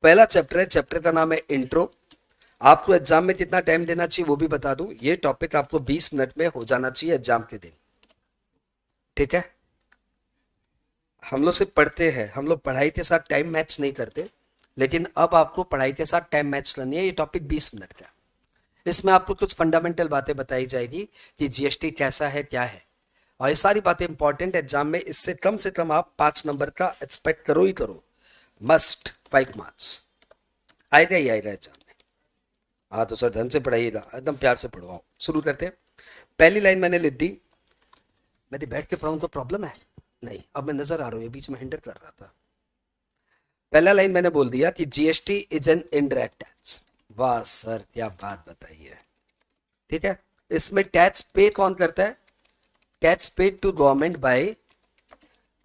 पहला चैप्टर है, चैप्टर का नाम है इंट्रो। आपको एग्जाम में कितना टाइम देना चाहिए वो भी बता दूं। ये टॉपिक आपको 20 मिनट में हो जाना चाहिए एग्जाम के दिन, ठीक है। हम लोग सिर्फ पढ़ते हैं, हम लोग पढ़ाई के साथ टाइम मैच नहीं करते, लेकिन अब आपको पढ़ाई के साथ टाइम मैच करनी है। ये टॉपिक 20 मिनट का, इसमें आपको कुछ फंडामेंटल बातें बताई जाएगी कि जीएसटी कैसा है, क्या है, और ये सारी बातें इंपॉर्टेंट एग्जाम में। इससे कम आप 5 नंबर का एक्सपेक्ट करो ही करो, मस्ट 5 मार्क्स आएगा ही आएगा एग्जाम में। हाँ तो सर ढंग से पढ़ाइएगा, एकदम प्यार से पढ़वाओ। शुरू करते हैं। पहली लाइन मैंने लिख दी। मैं बैठ के पढ़ाऊँ तो प्रॉब्लम है नहीं, अब मैं नजर आ रहा हूँ, ये बीच में हिंडर कर रहा था। पहला लाइन मैंने बोल दिया कि GST is an indirect tax. वाह सर क्या बात बताई है, ठीक है। इसमें टैक्स पे कौन करता है? Tax paid to government by,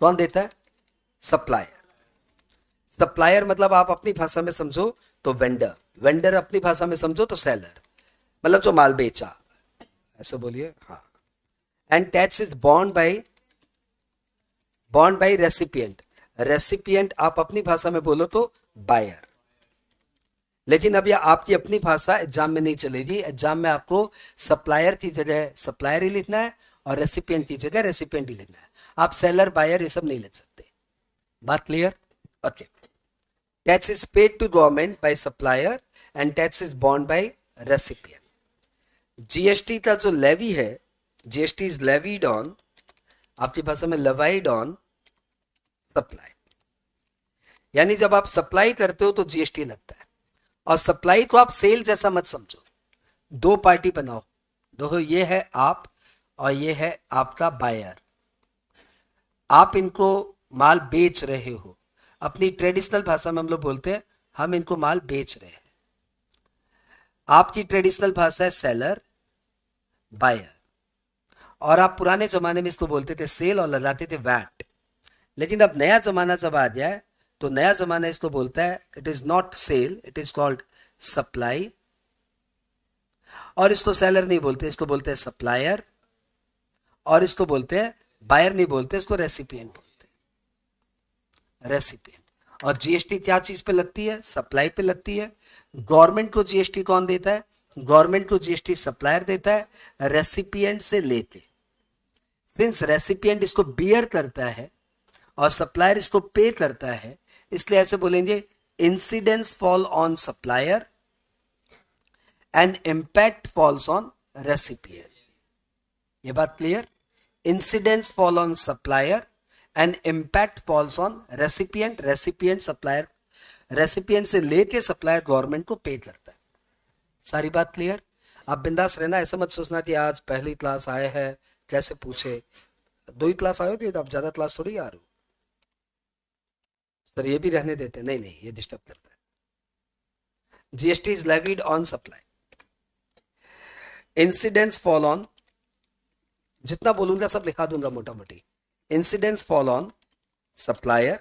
कौन देता है? सप्लायर। सप्लायर मतलब आप अपनी भाषा में समझो तो वेंडर, वेंडर अपनी भाषा में समझो तो सेलर, मतलब जो माल बेचा, ऐसा बोलिए। हाँ। And tax is bond by recipient. Recipient आप अपनी भाषा में बोलो तो बायर। लेकिन अब यह आपकी अपनी भाषा एग्जाम में नहीं चलेगी। एग्जाम में आपको सप्लायर की जगह सप्लायर ही लिखना है और रेसिपिएंट की जगह रेसिपिएंट ही लिखना है। आप सेलर बायर ये सब नहीं लिख सकते। बात clear? Okay. Tax is paid to government by supplier and tax is bond by recipient. GST का जो लेवी है, जीएसटी इज लेवीड ऑन, आपकी भाषा में लेवाइड ऑन सप्लाई। यानी जब आप सप्लाई करते हो तो जीएसटी लगता है। और सप्लाई को आप सेल जैसा मत समझो, दो पार्टी बनाओ। देखो ये है आप और ये है आपका बायर। आप इनको माल बेच रहे हो, अपनी ट्रेडिशनल भाषा में हम लोग बोलते हैं हम इनको माल बेच रहे हैं। आपकी ट्रेडिशनल भाषा है सेलर बायर, और आप पुराने जमाने में इसको बोलते थे सेल और लगाते थे वैट। लेकिन अब नया जमाना जब आ गया है तो नया जमाना इसको बोलता है it is not sale, it is called supply. और इसको सेलर नहीं बोलते, इसको बोलते हैं सप्लायर। और इसको बोलते हैं बायर नहीं बोलते, इसको रेसिपिएंट बोलते हैं, रेसिपिएंट। और जीएसटी क्या चीज पे लगती है? सप्लाई पे लगती है। गवर्नमेंट को जीएसटी कौन देता है? गवर्नमेंट को जीएसटी सप्लायर देता है रेसिपिएंट से लेके। सिंस रेसिपिएंट इसको बियर करता है और सप्लायर इसको पे करता है, इसलिए ऐसे बोलेंगे incidence fall on supplier and impact falls on recipient. ये बात clear? Incidence fall on supplier and impact falls on recipient. Recipient supplier, recipient से लेके सप्लायर गवर्नमेंट को पे करता है। सारी बात क्लियर? आप बिंदास रहना, ऐसा मत सोचना कि आज पहली क्लास आए हैं कैसे पूछे। 2 ही क्लास आए होती, आप ज्यादा क्लास थोड़ी आ रहे हो सर, ये भी रहने देते। नहीं नहीं, ये डिस्टर्ब करता है। GST is levied on supply. Incidence fall on, जितना बोलूंगा सब लिखा दूंगा मोटा मोटी। Incidence fall on supplier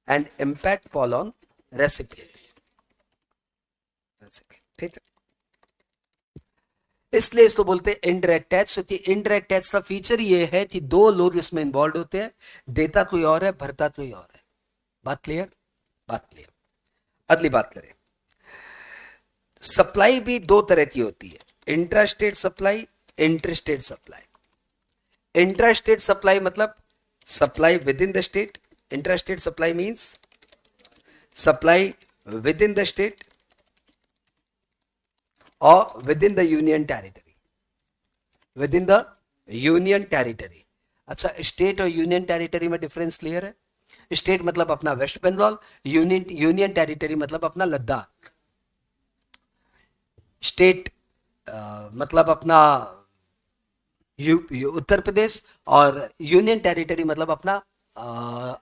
and impact fall on recipient. ठीक है, इसलिए इसको बोलते हैं इनडायरेक्ट टैक्स। क्योंकि इनडायरेक्ट टैक्स का फीचर ये है कि 2 लोग इसमें इन्वॉल्व होते हैं, देता कोई और है, भरता कोई और है। बात क्लियर? बात क्लियर। अगली बात करें। सप्लाई भी 2 तरह की होती है, intrastate supply, interstate supply. Intrastate supply मतलब supply within the state. Intrastate supply means supply within the state और within the union territory. Within the union territory. अच्छा, स्टेट और union territory में difference clear है? State मतलब अपना waste Bengal, union territory मतलब अपना Ladakh. State मतलब अपना उत्तर प्रदेश, और यूनियन टेरिटरी मतलब अपना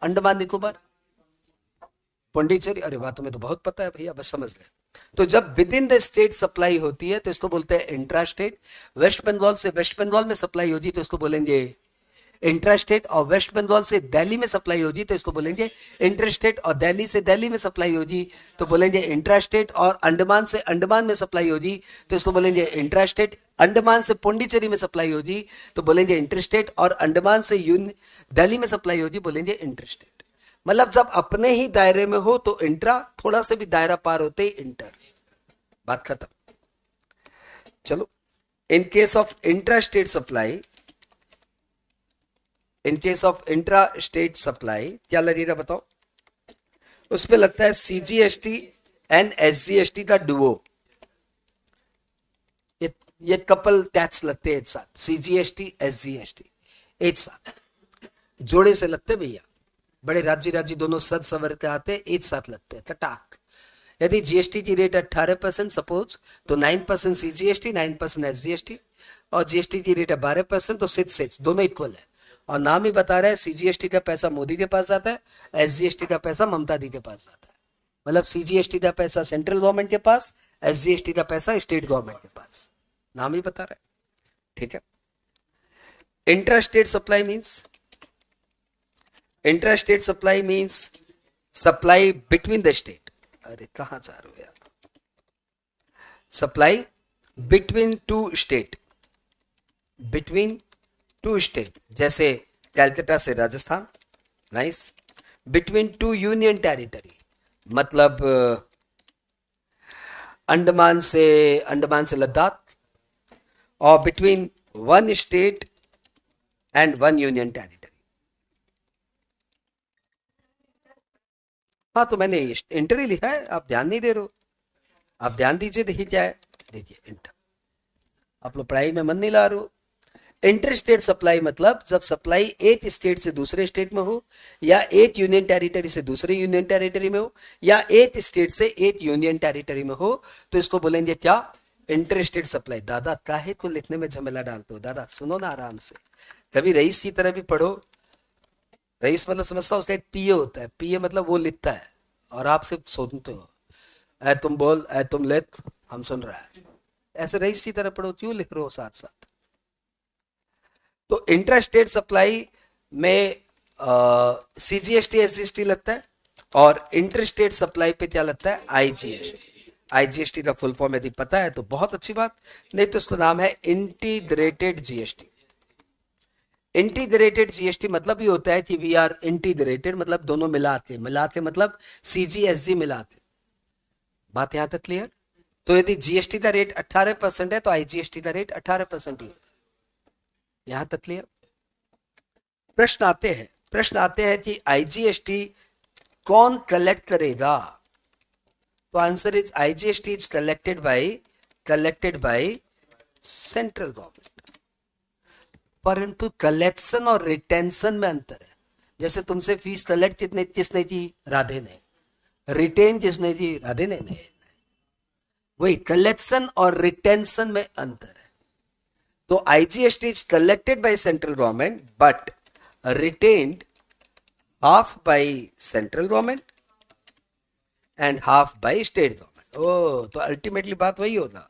अंडमान निकोबार, पुडुचेरी। अरे बात तुम्हें तो बहुत पता है भैया, बस समझ ले। तो जब with in the state supply होती है तो इसको बोलते हैं इंट्रा स्टेट। वेस्ट बंगाल से वेस्ट बंगाल में सप्लाई होती है तो इसको बोलेंगे इंट्रा स्टेट। और वेस्ट बंगाल से दिल्ली में सप्लाई होगी तो इसको बोलेंगे इंटर स्टेट। और दिल्ली से दिल्ली में सप्लाई होगी तो बोलेंगे इंट्रा स्टेट। और अंडमान से अंडमान में सप्लाई होगी तो इसको बोलेंगे इंट्रा स्टेट। अंडमान से पुडुचेरी में सप्लाई होगी तो बोलेंगे इंटर स्टेट। और अंडमान से दिल्ली में सप्लाई होगी बोलेंगे इंटर स्टेट। मतलब जब अपने ही दायरे में हो तो इंट्रा, थोड़ा से भी दायरा पार होते ही इंटर, बात खत्म। चलो, in case of intra state supply, in case of intra state supply क्या लगेगा बताओ? उसमें लगता है सीजीएसटी एंड एसजीएसटी का डुओ, ये कपल टैक्स लगते हैं एक साथ, सीजीएसटी एसजीएसटी एक साथ जोड़े से लगते भैया, बड़े राज्य राज्य दोनों सद सवर के आते एक साथ लगते हैं टटाक। यदि जीएसटी की रेट 18% सपोज, तो 9% सीजीएसटी, 9% एसजीएसटी, और जीएसटी की रेट है 12%, तो 6 दोनों इक्वल है। और नाम ही बता रहा है सीजीएसटी का पैसा मोदी के पास आता है, एसजीएसटी का पैसा ममता दी के पास आता है। मतलब सीजीएसटी का पैसा सेंट्रल गवर्नमेंट के पास, एसजीएसटी का पैसा स्टेट गवर्नमेंट के पास, नाम ही बता रहा है। ठीक है, intra state supply means, intra state supply means supply between the state. अरे कहां जा रहे हो यार? Supply between two state, between two state, जैसे कलकत्ता से Rajasthan, nice. Between two union territory, मतलब अंडमान से लद्दाख, और between one state and one union territory. हाँ, तो मैंने इंटर ही लिखा है, आप ध्यान नहीं दे रहे हो। आप ध्यान दीजिए, देखिए क्या है, देखिए इंटर। आप लोग पढ़ाई में मन नहीं ला रहे हो। इंटर स्टेट सप्लाई मतलब जब सप्लाई एक स्टेट से दूसरे स्टेट में हो, या एक यूनियन टेरिटरी से दूसरे यूनियन टेरिटरी में हो, या एक स्टेट से एक यूनियन टेरिटरी में हो, तो इसको बोलेंगे क्या? Inter state supply. दादा काहे को लिखने में झमेला डालते हो? दादा सुनो ना आराम से, कभी रईस की तरह भी पढ़ो। रईस मतलब समझता हो, उसका एक पीए होता है, पीए मतलब वो लिखता है और आप सिर्फ सुनते हो, ऐ तुम बोल, ऐ तुम लिख, हम सुन रहा है। ऐसे रईस की तरह पढ़ो, क्यों लिख रहे हो साथ साथ? तो इंट्रा स्टेट सप्लाई में सीजीएसटी एसजीएसटी लगता है, और इंटर स्टेट सप्लाई पे क्या लगता है? आईजीएसटी। आईजीएसटी का फुल फॉर्म यदि पता है तो बहुत अच्छी बात, नहीं तो उसका नाम है इंटीग्रेटेड जीएसटी। इंटीग्रेटेड जीएसटी मतलब ये होता है कि वी आर इंटीग्रेटेड, मतलब दोनों मिला के मतलब सीजीएसजी मिला के। बात यहां तक क्लियर? तो यदि जीएसटी का रेट 18% है तो आईजीएसटी का रेट 18% ही होता है। यहां तक क्लियर? प्रश्न आते हैं कि आईजीएसटी कौन कलेक्ट करेगा? तो answer is IGST is collected by central government. परंतु कलेक्शन और रिटेंशन में अंतर है। जैसे तुमसे फीस कलेक्ट किसने की? राधे ने। रिटेन किसने की? राधे ने नहीं। वही कलेक्शन और रिटेंशन में अंतर है। तो IGST is collected by central government but retained half by central government and half by state government। ओ, तो अल्टीमेटली बात वही होगा,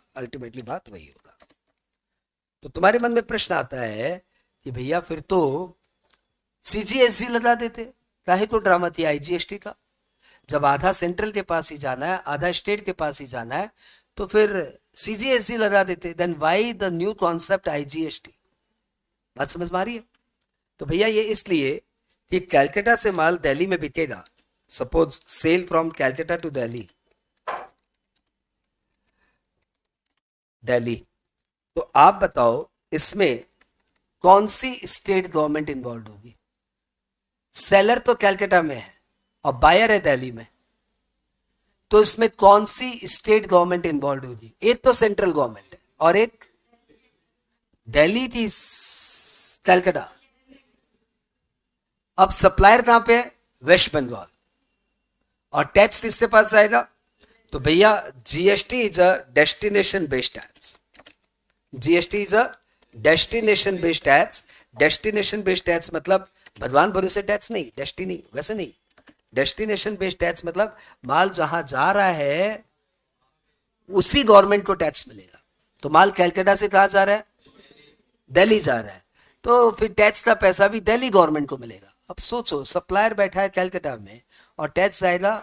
तो तुम्हारे मन में प्रश्न आता है कि भैया फिर तो सीजीएसटी लगा देते, काहे तो ड्रामा थी आईजीएसटी का? जब आधा सेंट्रल के पास ही जाना है, आधा स्टेट के पास ही जाना है, तो फिर सीजीएसटी लगा देते। Then why the new concept IGST? बात समझ में आ रही है? तो भैया ये इसलिए कि कैलकाटा से माल दिल्ली में बिकेगा, suppose sale from Calcutta to Delhi, तो आप बताओ इसमें कौन सी स्टेट गवर्नमेंट इन्वॉल्व होगी? सेलर तो कैलकाटा में है और बायर है दिल्ली में, तो इसमें कौन सी स्टेट गवर्नमेंट इन्वॉल्व होगी? एक तो सेंट्रल गवर्नमेंट है और एक दिल्ली की कैलकाटा। अब सप्लायर कहां पे है? वेस्ट बंगाल। और टैक्स किसके पास आएगा? तो भैया GST is a destination based tax. GST is a destination based tax. Destination based tax मतलब भगवान भरोसे टैक्स नहीं, डेस्टिनी वैसे नहीं। डेस्टिनेशन बेस्ड टैक्स मतलब माल जहां जा रहा है उसी गवर्नमेंट को टैक्स मिलेगा। तो माल कैलकाटा से कहां जा रहा है? दिल्ली जा रहा है, तो फिर टैक्स का पैसा भी दिल्ली गवर्नमेंट को मिलेगा। अब सोचो, सप्लायर बैठा है कैलकाटा में और टैक्स आएगा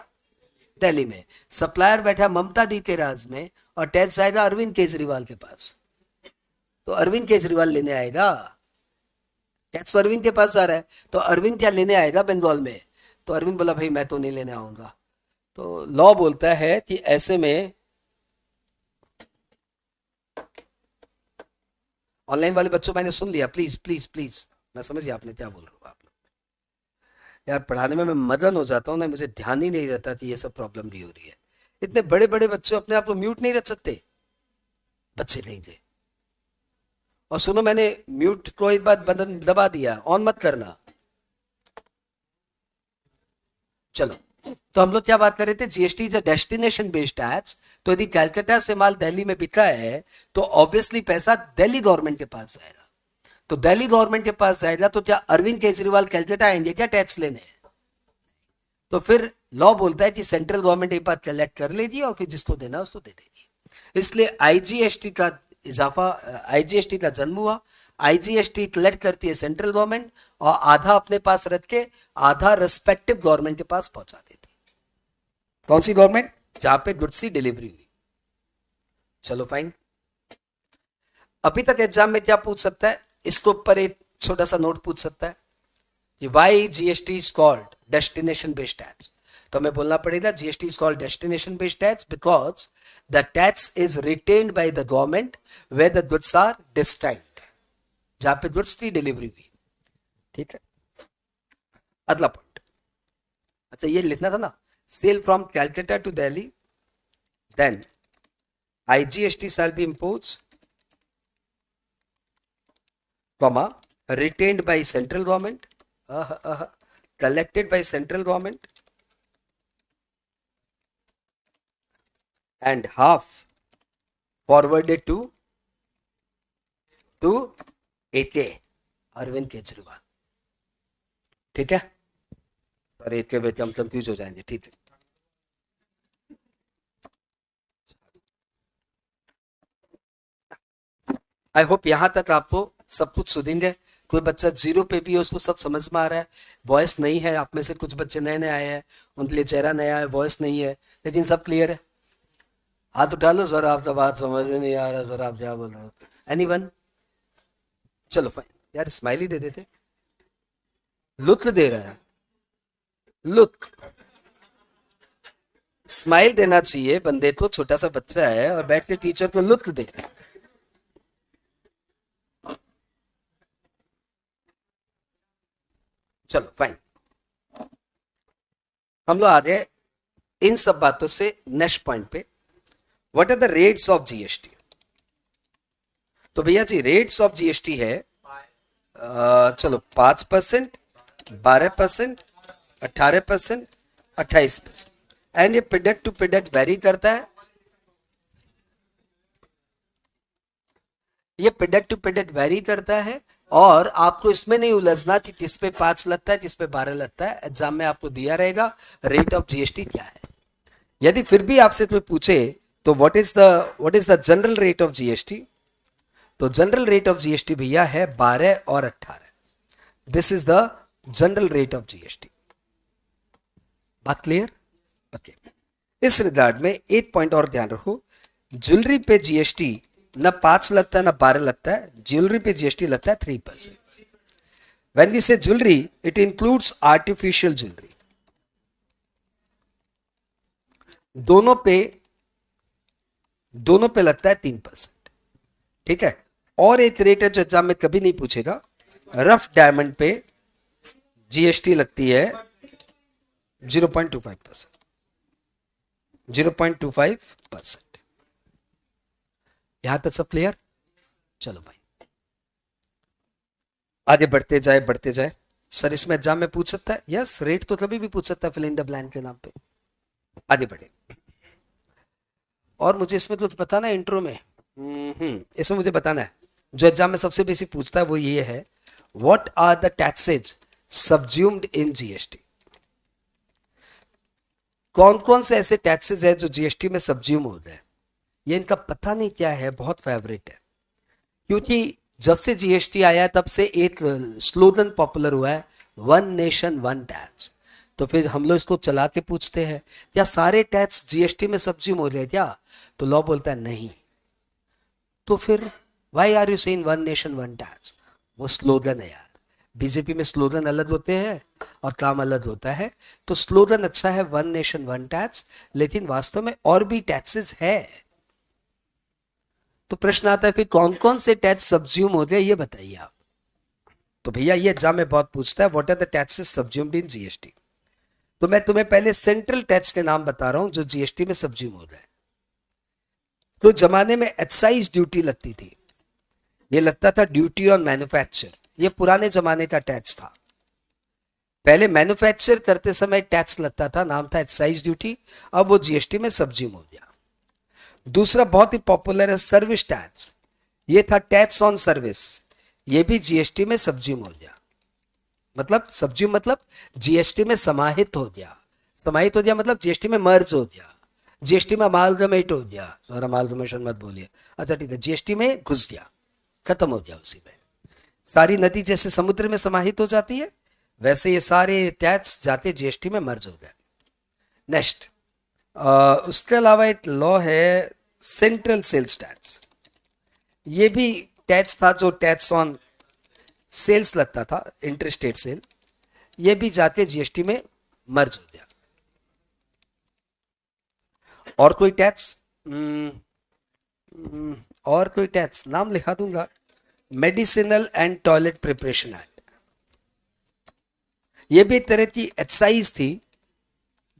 दिल्ली में। सप्लायर बैठा ममता दी के राज में और टैक्स आएगा अरविंद केजरीवाल के पास। तो अरविंद केजरीवाल लेने आएगा टैक्स, अरविंद के पास आ रहा है, तो अरविंद क्या लेने आएगा बंगाल में? तो अरविंद बोला भाई मैं तो नहीं लेने आऊंगा। तो लॉ बोलता है कि ऐसे में ऑनलाइन वाले बच्चों मैंने सुन लिया, प्लीज प्लीज प्लीज, मैं समझ गया आपने क्या बोल रहे हो आप लोग। यार पढ़ाने में मैं मदन हो जाता हूँ ना, मुझे ध्यान ही नहीं रहता कि ये सब प्रॉब्लम भी हो रही है। इतने बड़े बड़े बच्चे अपने आप को म्यूट नहीं रख सकते, बच्चे नहीं थे। और सुनो, मैंने म्यूट को एक बार बटन दबा दिया, ऑन मत करना। चलो, तो हम लोग क्या बात कर रहे थे, GST is a destination based tax. तो यदि कलकत्ता से माल दिल्ली में बिका है तो ऑब्वियसली पैसा दिल्ली गवर्नमेंट के पास जाएगा। तो दिल्ली गवर्नमेंट के पास जाएगा तो क्या अरविंद केजरीवाल कलकत्ता आएंगे क्या टैक्स लेने? तो फिर लॉ बोलता है कि सेंट्रल गवर्नमेंट एक बार कलेक्ट कर लेगी और फिर जिसको देना उसको दे देगी। इसलिए आईजीएसटी का इजाफा, आईजीएसटी का जन्म हुआ। आईजीएसटी कलेक्ट करती है सेंट्रल गवर्नमेंट और आधा अपने पास रख के आधा रेस्पेक्टिव गवर्नमेंट के पास पहुंचा देती। कौन सी गवर्नमेंट? जहां पे गुड्स की डिलीवरी हुई। चलो फाइन। अभी तक एग्जाम में क्या पूछ सकता है, इसके ऊपर एक छोटा सा नोट पूछ सकता है कि why GST is called destination based tax. तो हमें बोलना पड़ेगा GST is called destination based tax because the tax is retained by the government where the goods are destined, जहां पे गुड्स की डिलीवरी हुई। ठीक है, अगला पॉइंट। अच्छा ये लिखना था ना, sale from Calcutta to Delhi, then IGST shall be imposed, comma, retained by central government, collected by central government, and half forwarded to AK Arvind Kejriwal. ठीक है, और AK पे हम कंफ्यूज हो जाएंगे। ठीक है, आई होप यहां तक आपको सब कुछ सुनेंगे। कोई बच्चा जीरो पे भी है उसको सब समझ में आ रहा है। वॉइस नहीं है, आप में से कुछ बच्चे नए नए आए हैं, उनके लिए चेहरा नया है, वॉइस नहीं है, लेकिन सब क्लियर है। हाथ उठा लो सर, आप तो बात समझ में नहीं आ रहा सर, आप क्या बोल रहे हो? एनीवन? चलो फाइन, यार स्माइली दे देते, लुत्फ दे रहा है, लुत्फ स्माइल देना चाहिए बंदे को, छोटा सा बच्चा है और बैठ के टीचर को लुत्फ दे रहा है। चलो फाइन, हम लोग आ गए इन सब बातों से नेक्स्ट पॉइंट पे, what are the rates of GST. तो भैया जी रेट्स ऑफ जीएसटी है चलो 5%, 12%, 18%, 28%, एंड ये पीरियड टू पीरियड वेरी करता है। ये पीरियड टू पीरियड वेरी करता है और आपको इसमें नहीं उलझना कि किस पे 5 लगता है किस पे 12 लगता है। एग्जाम में आपको दिया रहेगा रेट ऑफ जीएसटी क्या है। यदि फिर भी आपसे कोई पूछे तो what is the general rate of GST, तो जनरल रेट ऑफ जीएसटी भैया है 12 और 18। This is the general rate of GST. बात क्लियर? ओके। इस रिगार्ड में एक पॉइंट और ध्यान रखो, ज्वेलरी पे जीएसटी ना 5 लगता है ना 12 लगता है, ज्वेलरी पे जीएसटी लगता है 3%। व्हेन वी से jewellery it includes artificial jewellery. दोनों पे लगता है 3%। ठीक है, और एक रेट है जो एग्जाम में कभी नहीं पूछेगा, रफ डायमंड पे जीएसटी लगती है 0.25%। 0.25%। यहां तक सब क्लियर? चलो भाई आगे बढ़ते जाए। सर इसमें एग्जाम में पूछ सकता है? यस, रेट तो कभी भी पूछ सकता है फिल इन द ब्लैंक के नाम पे। आगे बढ़े। और मुझे इसमें कुछ बताना है इंट्रो में, इसमें मुझे बताना है जो एग्जाम में सबसे बेसिक पूछता है वो ये है, what are the taxes subsumed in GST. कौन कौन से ऐसे टैक्सेस है जो जीएसटी में सबज्यूम हो गए? ये इनका पता नहीं क्या है, बहुत फेवरेट है, क्योंकि जब से जीएसटी आया है तब से एक स्लोगन पॉपुलर हुआ है, वन नेशन वन टैक्स। तो फिर हम लोग इसको चला के पूछते हैं क्या सारे टैक्स जीएसटी में सबज्यूम हो जाए क्या? तो लॉ बोलता है नहीं। तो फिर why are you saying one nation one tax? वो स्लोगन है यार, बीजेपी में स्लोगन अलग होते हैं और काम अलग होता है। तो स्लोगन अच्छा है, वन नेशन वन टैक्स, लेकिन वास्तव में और भी टैक्सेस है। तो प्रश्न आता है फिर कौन कौन से टैक्स सब्ज्यूम होते हैं, ये बताइए आप। तो भैया ये एग्जाम में बहुत पूछता है, what are the taxes subsumed in GST. तो मैं तुम्हें पहले सेंट्रल टैक्स के नाम बता रहा हूं जो जीएसटी में सब्ज्यूम हो रहा है। तो जमाने में एक्साइज ड्यूटी लगती थी, ये लगता था ड्यूटी ऑन मैन्युफैक्चर, ये पुराने जमाने का टैक्स था। पहले मैन्युफैक्चर करते समय टैक्स लगता था, नाम था एक्साइज ड्यूटी, अब वो जीएसटी में सब्ज्यूम हो गया। दूसरा बहुत ही पॉपुलर है सर्विस टैक्स, ये था टैक्स ऑन सर्विस, ये भी जीएसटी में सब्ज्यूम हो गया। मतलब सब्ज्यूम मतलब जीएसटी में समाहित हो गया, समाहित हो गया मतलब जीएसटी में मर्ज हो गया, जीएसटी में अमालगमेट हो गया, सर अमालगमेशन मत बोलिए, अच्छा ठीक है, जीएसटी में घुस गया, खत्म हो गया उसी में। सारी नदी जैसे समुद्र में समाहित हो जाती है, वैसे ये सारे टैक्स जाते जीएसटी में मर्ज हो गए। नेक्स्ट, उसके अलावा एक लॉ है सेंट्रल सेल्स टैक्स, ये भी टैक्स था जो टैक्स ऑन सेल्स लगता था, इंटर स्टेट सेल, ये भी जाते जीएसटी में मर्ज हो गया। और कोई टैक्स, और कोई टैक्स नाम लिखा दूंगा, medicinal and toilet preparation act, ये भी एक तरह की एक्साइज थी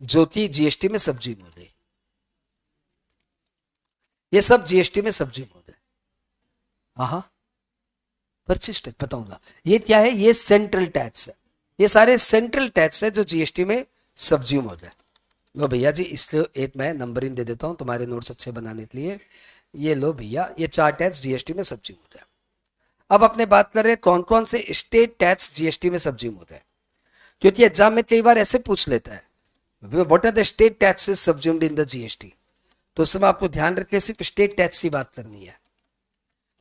जो कि जीएसटी में सब्ज्यूम हो गई। ये सब जीएसटी में सब्ज्यूम हो गए। हाँ, परचेज टैक्स बताऊंगा, ये क्या है, ये सेंट्रल टैक्स है, ये सारे सेंट्रल टैक्स है जो जीएसटी में सब्ज्यूम हो जाए। लो भैया जी, इसलिए एक मैं नंबरिंग दे देता हूं तुम्हारे नोट्स अच्छे बनाने के लिए। ये लो भैया, ये 4 टैक्स जीएसटी में सब्ज्यूम हो जाए। अब अपने बात कर रहे हैं कौन कौन से स्टेट टैक्स जीएसटी में सब्ज्यूम होते हैं, क्योंकि एग्जाम में कई बार ऐसे पूछ लेता है what are the state taxes subsumed in the GST. तो उस समय आपको ध्यान रखते सिर्फ स्टेट टैक्स की बात करनी है।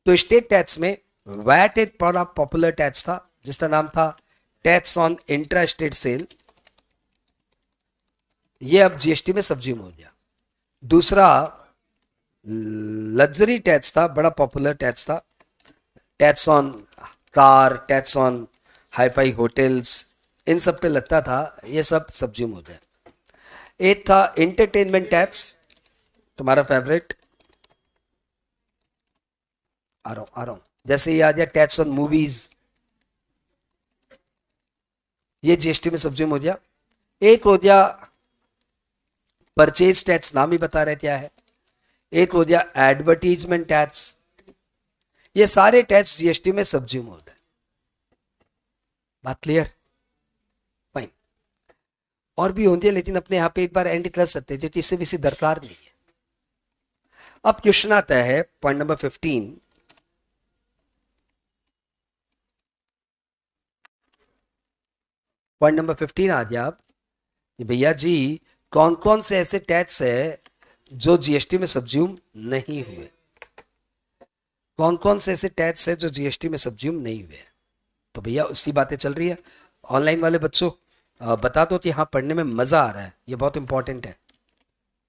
तो स्टेट टैक्स में वैट एक बड़ा पॉपुलर टैक्स था जिसका नाम था tax on intra state sale, ये अब जीएसटी में सब्ज्यूम हो गया। दूसरा लग्जरी टैक्स था, बड़ा पॉपुलर टैक्स था, tax on car, tax on hi-fi hotels, इन सब पे लगता था, ये सब सब्ज्यूम हो गया। एक था एंटरटेनमेंट टैक्स, तुम्हारा फेवरेट, आ रहा हूं, जैसे ये आ गया टैक्स ऑन मूवीज, ये जीएसटी में सब्ज्यूम हो गया। एक हो गया परचेज टैक्स, नाम ही बता रहे क्या है। एक हो गया एडवर्टीजमेंट टैक्स, ये सारे टैक्स जीएसटी में सब्ज्यूम हो गए। बात क्लियर, फाइन। और भी होती है लेकिन अपने यहां पे एक बार एंड कर सकते हैं क्योंकि इससे भी दरकार नहीं है। अब क्वेश्चन आता है पॉइंट नंबर 15, पॉइंट नंबर 15 आ गया आप, भैया जी कौन कौन से ऐसे टैक्स है जो जीएसटी में सब्ज्यूम नहीं हुए, कौन कौन से ऐसे टैक्स है जो जीएसटी में सब्ज्यूम नहीं हुए। तो भैया उसकी बातें चल रही है। ऑनलाइन वाले बच्चों बता दो कि हाँ पढ़ने में मजा आ रहा है, ये बहुत इंपॉर्टेंट है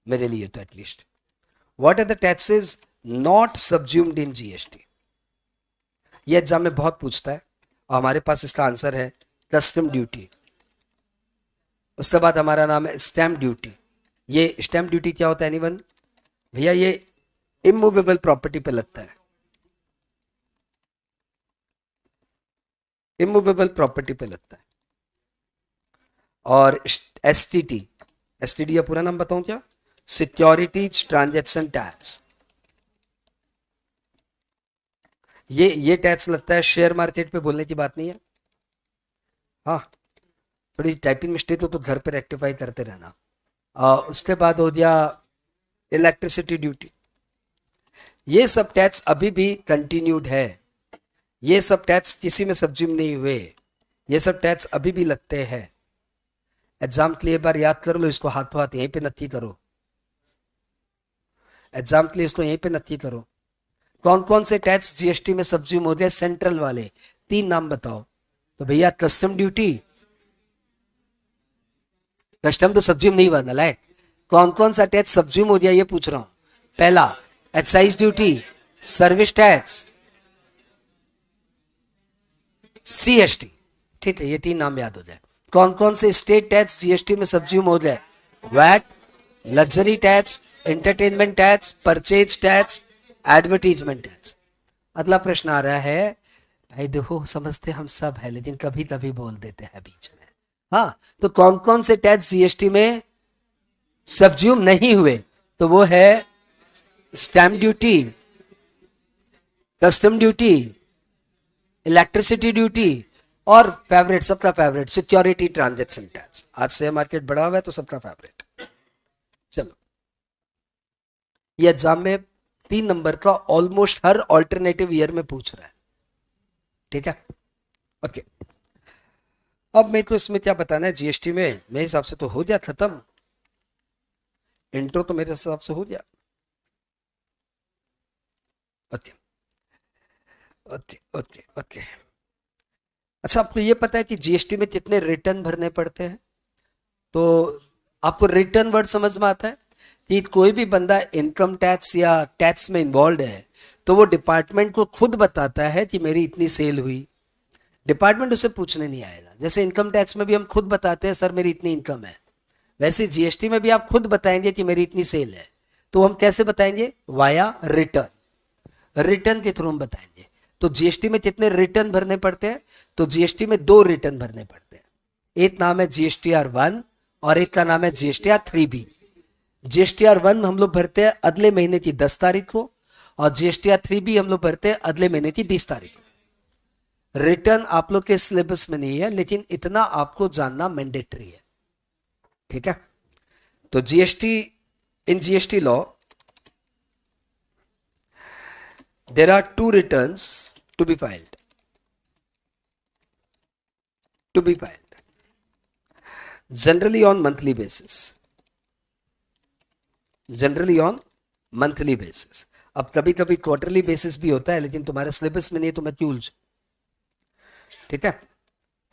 मेरे लिए तो at least. What are the taxes not subsumed in GST, ये एग्जाम में बहुत पूछता है और हमारे पास इसका आंसर है कस्टम ड्यूटी। उसके बाद हमारा नाम है स्टैम्प ड्यूटी। ये स्टैम्प ड्यूटी क्या होता है एनीवन? भैया ये इमूवेबल प्रॉपर्टी पे लगता है, इमूवेबल प्रॉपर्टी पे लगता है। और एसटीटी, एसटीडी का पूरा नाम बताऊं क्या? Securities transaction tax. ये टैक्स लगता है शेयर मार्केट पे, बोलने की बात नहीं है। हाँ, थोड़ी टाइपिंग मिस्टेक हो तो घर पे रेक्टिफाई करते रहना। उसके बाद हो गया इलेक्ट्रिसिटी ड्यूटी। ये सब टैक्स अभी भी कंटिन्यूड है, ये सब टैक्स किसी में सब्ज्यूम नहीं हुए, ये सब टैक्स अभी भी लगते हैं। एग्जाम के लिए एक बार याद कर लो इसको, हाथों हाथ यहीं पे नक्की करो, एग्जाम के लिए इसको यहीं पे नक्की करो। कौन कौन से टैक्स जीएसटी में सब्ज्यूम हो गए सेंट्रल वाले, 3 नाम बताओ। तो भैया कस्टम ड्यूटी, कस्टम तो सब्ज्यूम नहीं हुआ नालायक। कौन कौन सा टैक्स सब्ज्यूम हो गया ये पूछ रहा हूं। पहला excise duty, service tax, CST, ठीक है, ये 3 नाम याद हो जाए। कौन कौन से स्टेट टैक्स जीएसटी में सब्ज्यूम हो जाए? VAT, luxury tax, entertainment tax, purchase tax, advertisement tax. अगला प्रश्न आ रहा है, भाई देखो समझते हम सब है लेकिन कभी कभी बोल देते हैं बीच में। हाँ, तो कौन कौन से टैक्स जीएसटी में सब्ज्यूम नहीं हुए? तो वो है stamp duty, custom duty, electricity duty, और फेवरेट, सबका फेवरेट, सिक्योरिटी ट्रांजैक्शन टैक्स। आज शेयर मार्केट बढ़ा हुआ है तो सबका फेवरेट। चलो, ये एग्जाम में 3 नंबर का ऑलमोस्ट हर ऑल्टरनेटिव ईयर में पूछ रहा है। ठीक है, ओके। अब मेरे को इसमें क्या बताना है? जीएसटी में मेरे हिसाब से तो हो गया खत्म। इंट्रो तो मेरे हिसाब से हो गया। Okay okay okay okay. अच्छा, आपको ये पता है कि जीएसटी में कितने रिटर्न भरने पड़ते हैं? तो आपको रिटर्न वर्ड समझ में आता है कि कोई भी बंदा इनकम टैक्स या टैक्स में इन्वॉल्व है तो वो डिपार्टमेंट को खुद बताता है कि मेरी इतनी सेल हुई। डिपार्टमेंट उसे पूछने नहीं आएगा। जैसे इनकम टैक्स में भी हम खुद बताते हैं सर मेरी इतनी इनकम है, वैसे जीएसटी में भी आप खुद बताएंगे कि मेरी इतनी सेल है। तो हम कैसे बताएंगे? वाया रिटर्न, रिटर्न के थ्रू हम बताएंगे। तो जीएसटी में कितने रिटर्न भरने पड़ते हैं? तो जीएसटी में 2 रिटर्न भरने पड़ते हैं। एक नाम है जीएसटीआर 1 और एक का नाम है जीएसटीआर 3B। जीएसटीआर 1 हम लोग भरते हैं अगले महीने की 10 तारीख को और जीएसटीआर 3B हम लोग भरते हैं अगले महीने की 20 तारीख को। रिटर्न आप लोग के सिलेबस में नहीं है लेकिन इतना आपको जानना मैंडेटरी है। ठीक है, तो GST, in GST law there are 2 returns to be filed, generally on monthly basis, अब कभी कभी क्वार्टरली बेसिस भी होता है लेकिन तुम्हारे सिलेबस में नहीं तो मैं क्यों उलझूं। ठीक है,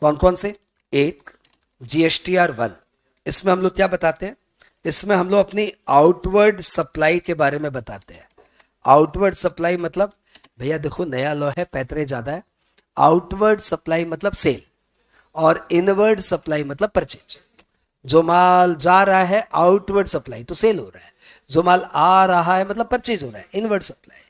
कौन कौन से? एक जीएसटीआर 1, इसमें हम लोग क्या बताते हैं? इसमें हम लोग अपनी आउटवर्ड सप्लाई के बारे में बताते हैं। आउटवर्ड सप्लाई मतलब, भैया देखो नया लॉ है, पैतरे ज्यादा है। आउटवर्ड सप्लाई मतलब सेल और इनवर्ड सप्लाई मतलब परचेज। जो माल जा रहा है आउटवर्ड सप्लाई तो सेल हो रहा है, जो माल आ रहा है मतलब परचेज हो रहा है, इनवर्ड सप्लाई।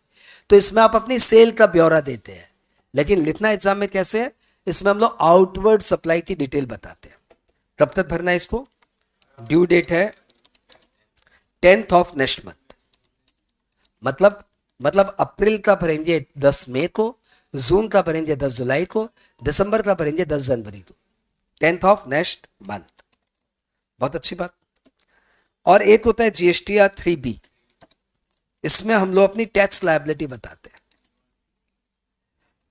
तो इसमें आप अपनी सेल का ब्यौरा देते हैं, लेकिन लिखना एग्जाम में कैसे है? इसमें हम लोग आउटवर्ड सप्लाई की डिटेल बताते हैं। कब तक भरना है इसको? ड्यू डेट है 10th ऑफ नेक्स्ट मंथ, मतलब अप्रैल का भरेंगे 10 मई को, जून का भरेंगे 10 जुलाई को, दिसंबर का भरेंगे 10 जनवरी को। 10th ऑफ नेक्स्ट मंथ, बहुत अच्छी बात। और एक होता है जीएसटीआर 3B, इसमें हम लोग अपनी टैक्स लायबिलिटी बताते हैं।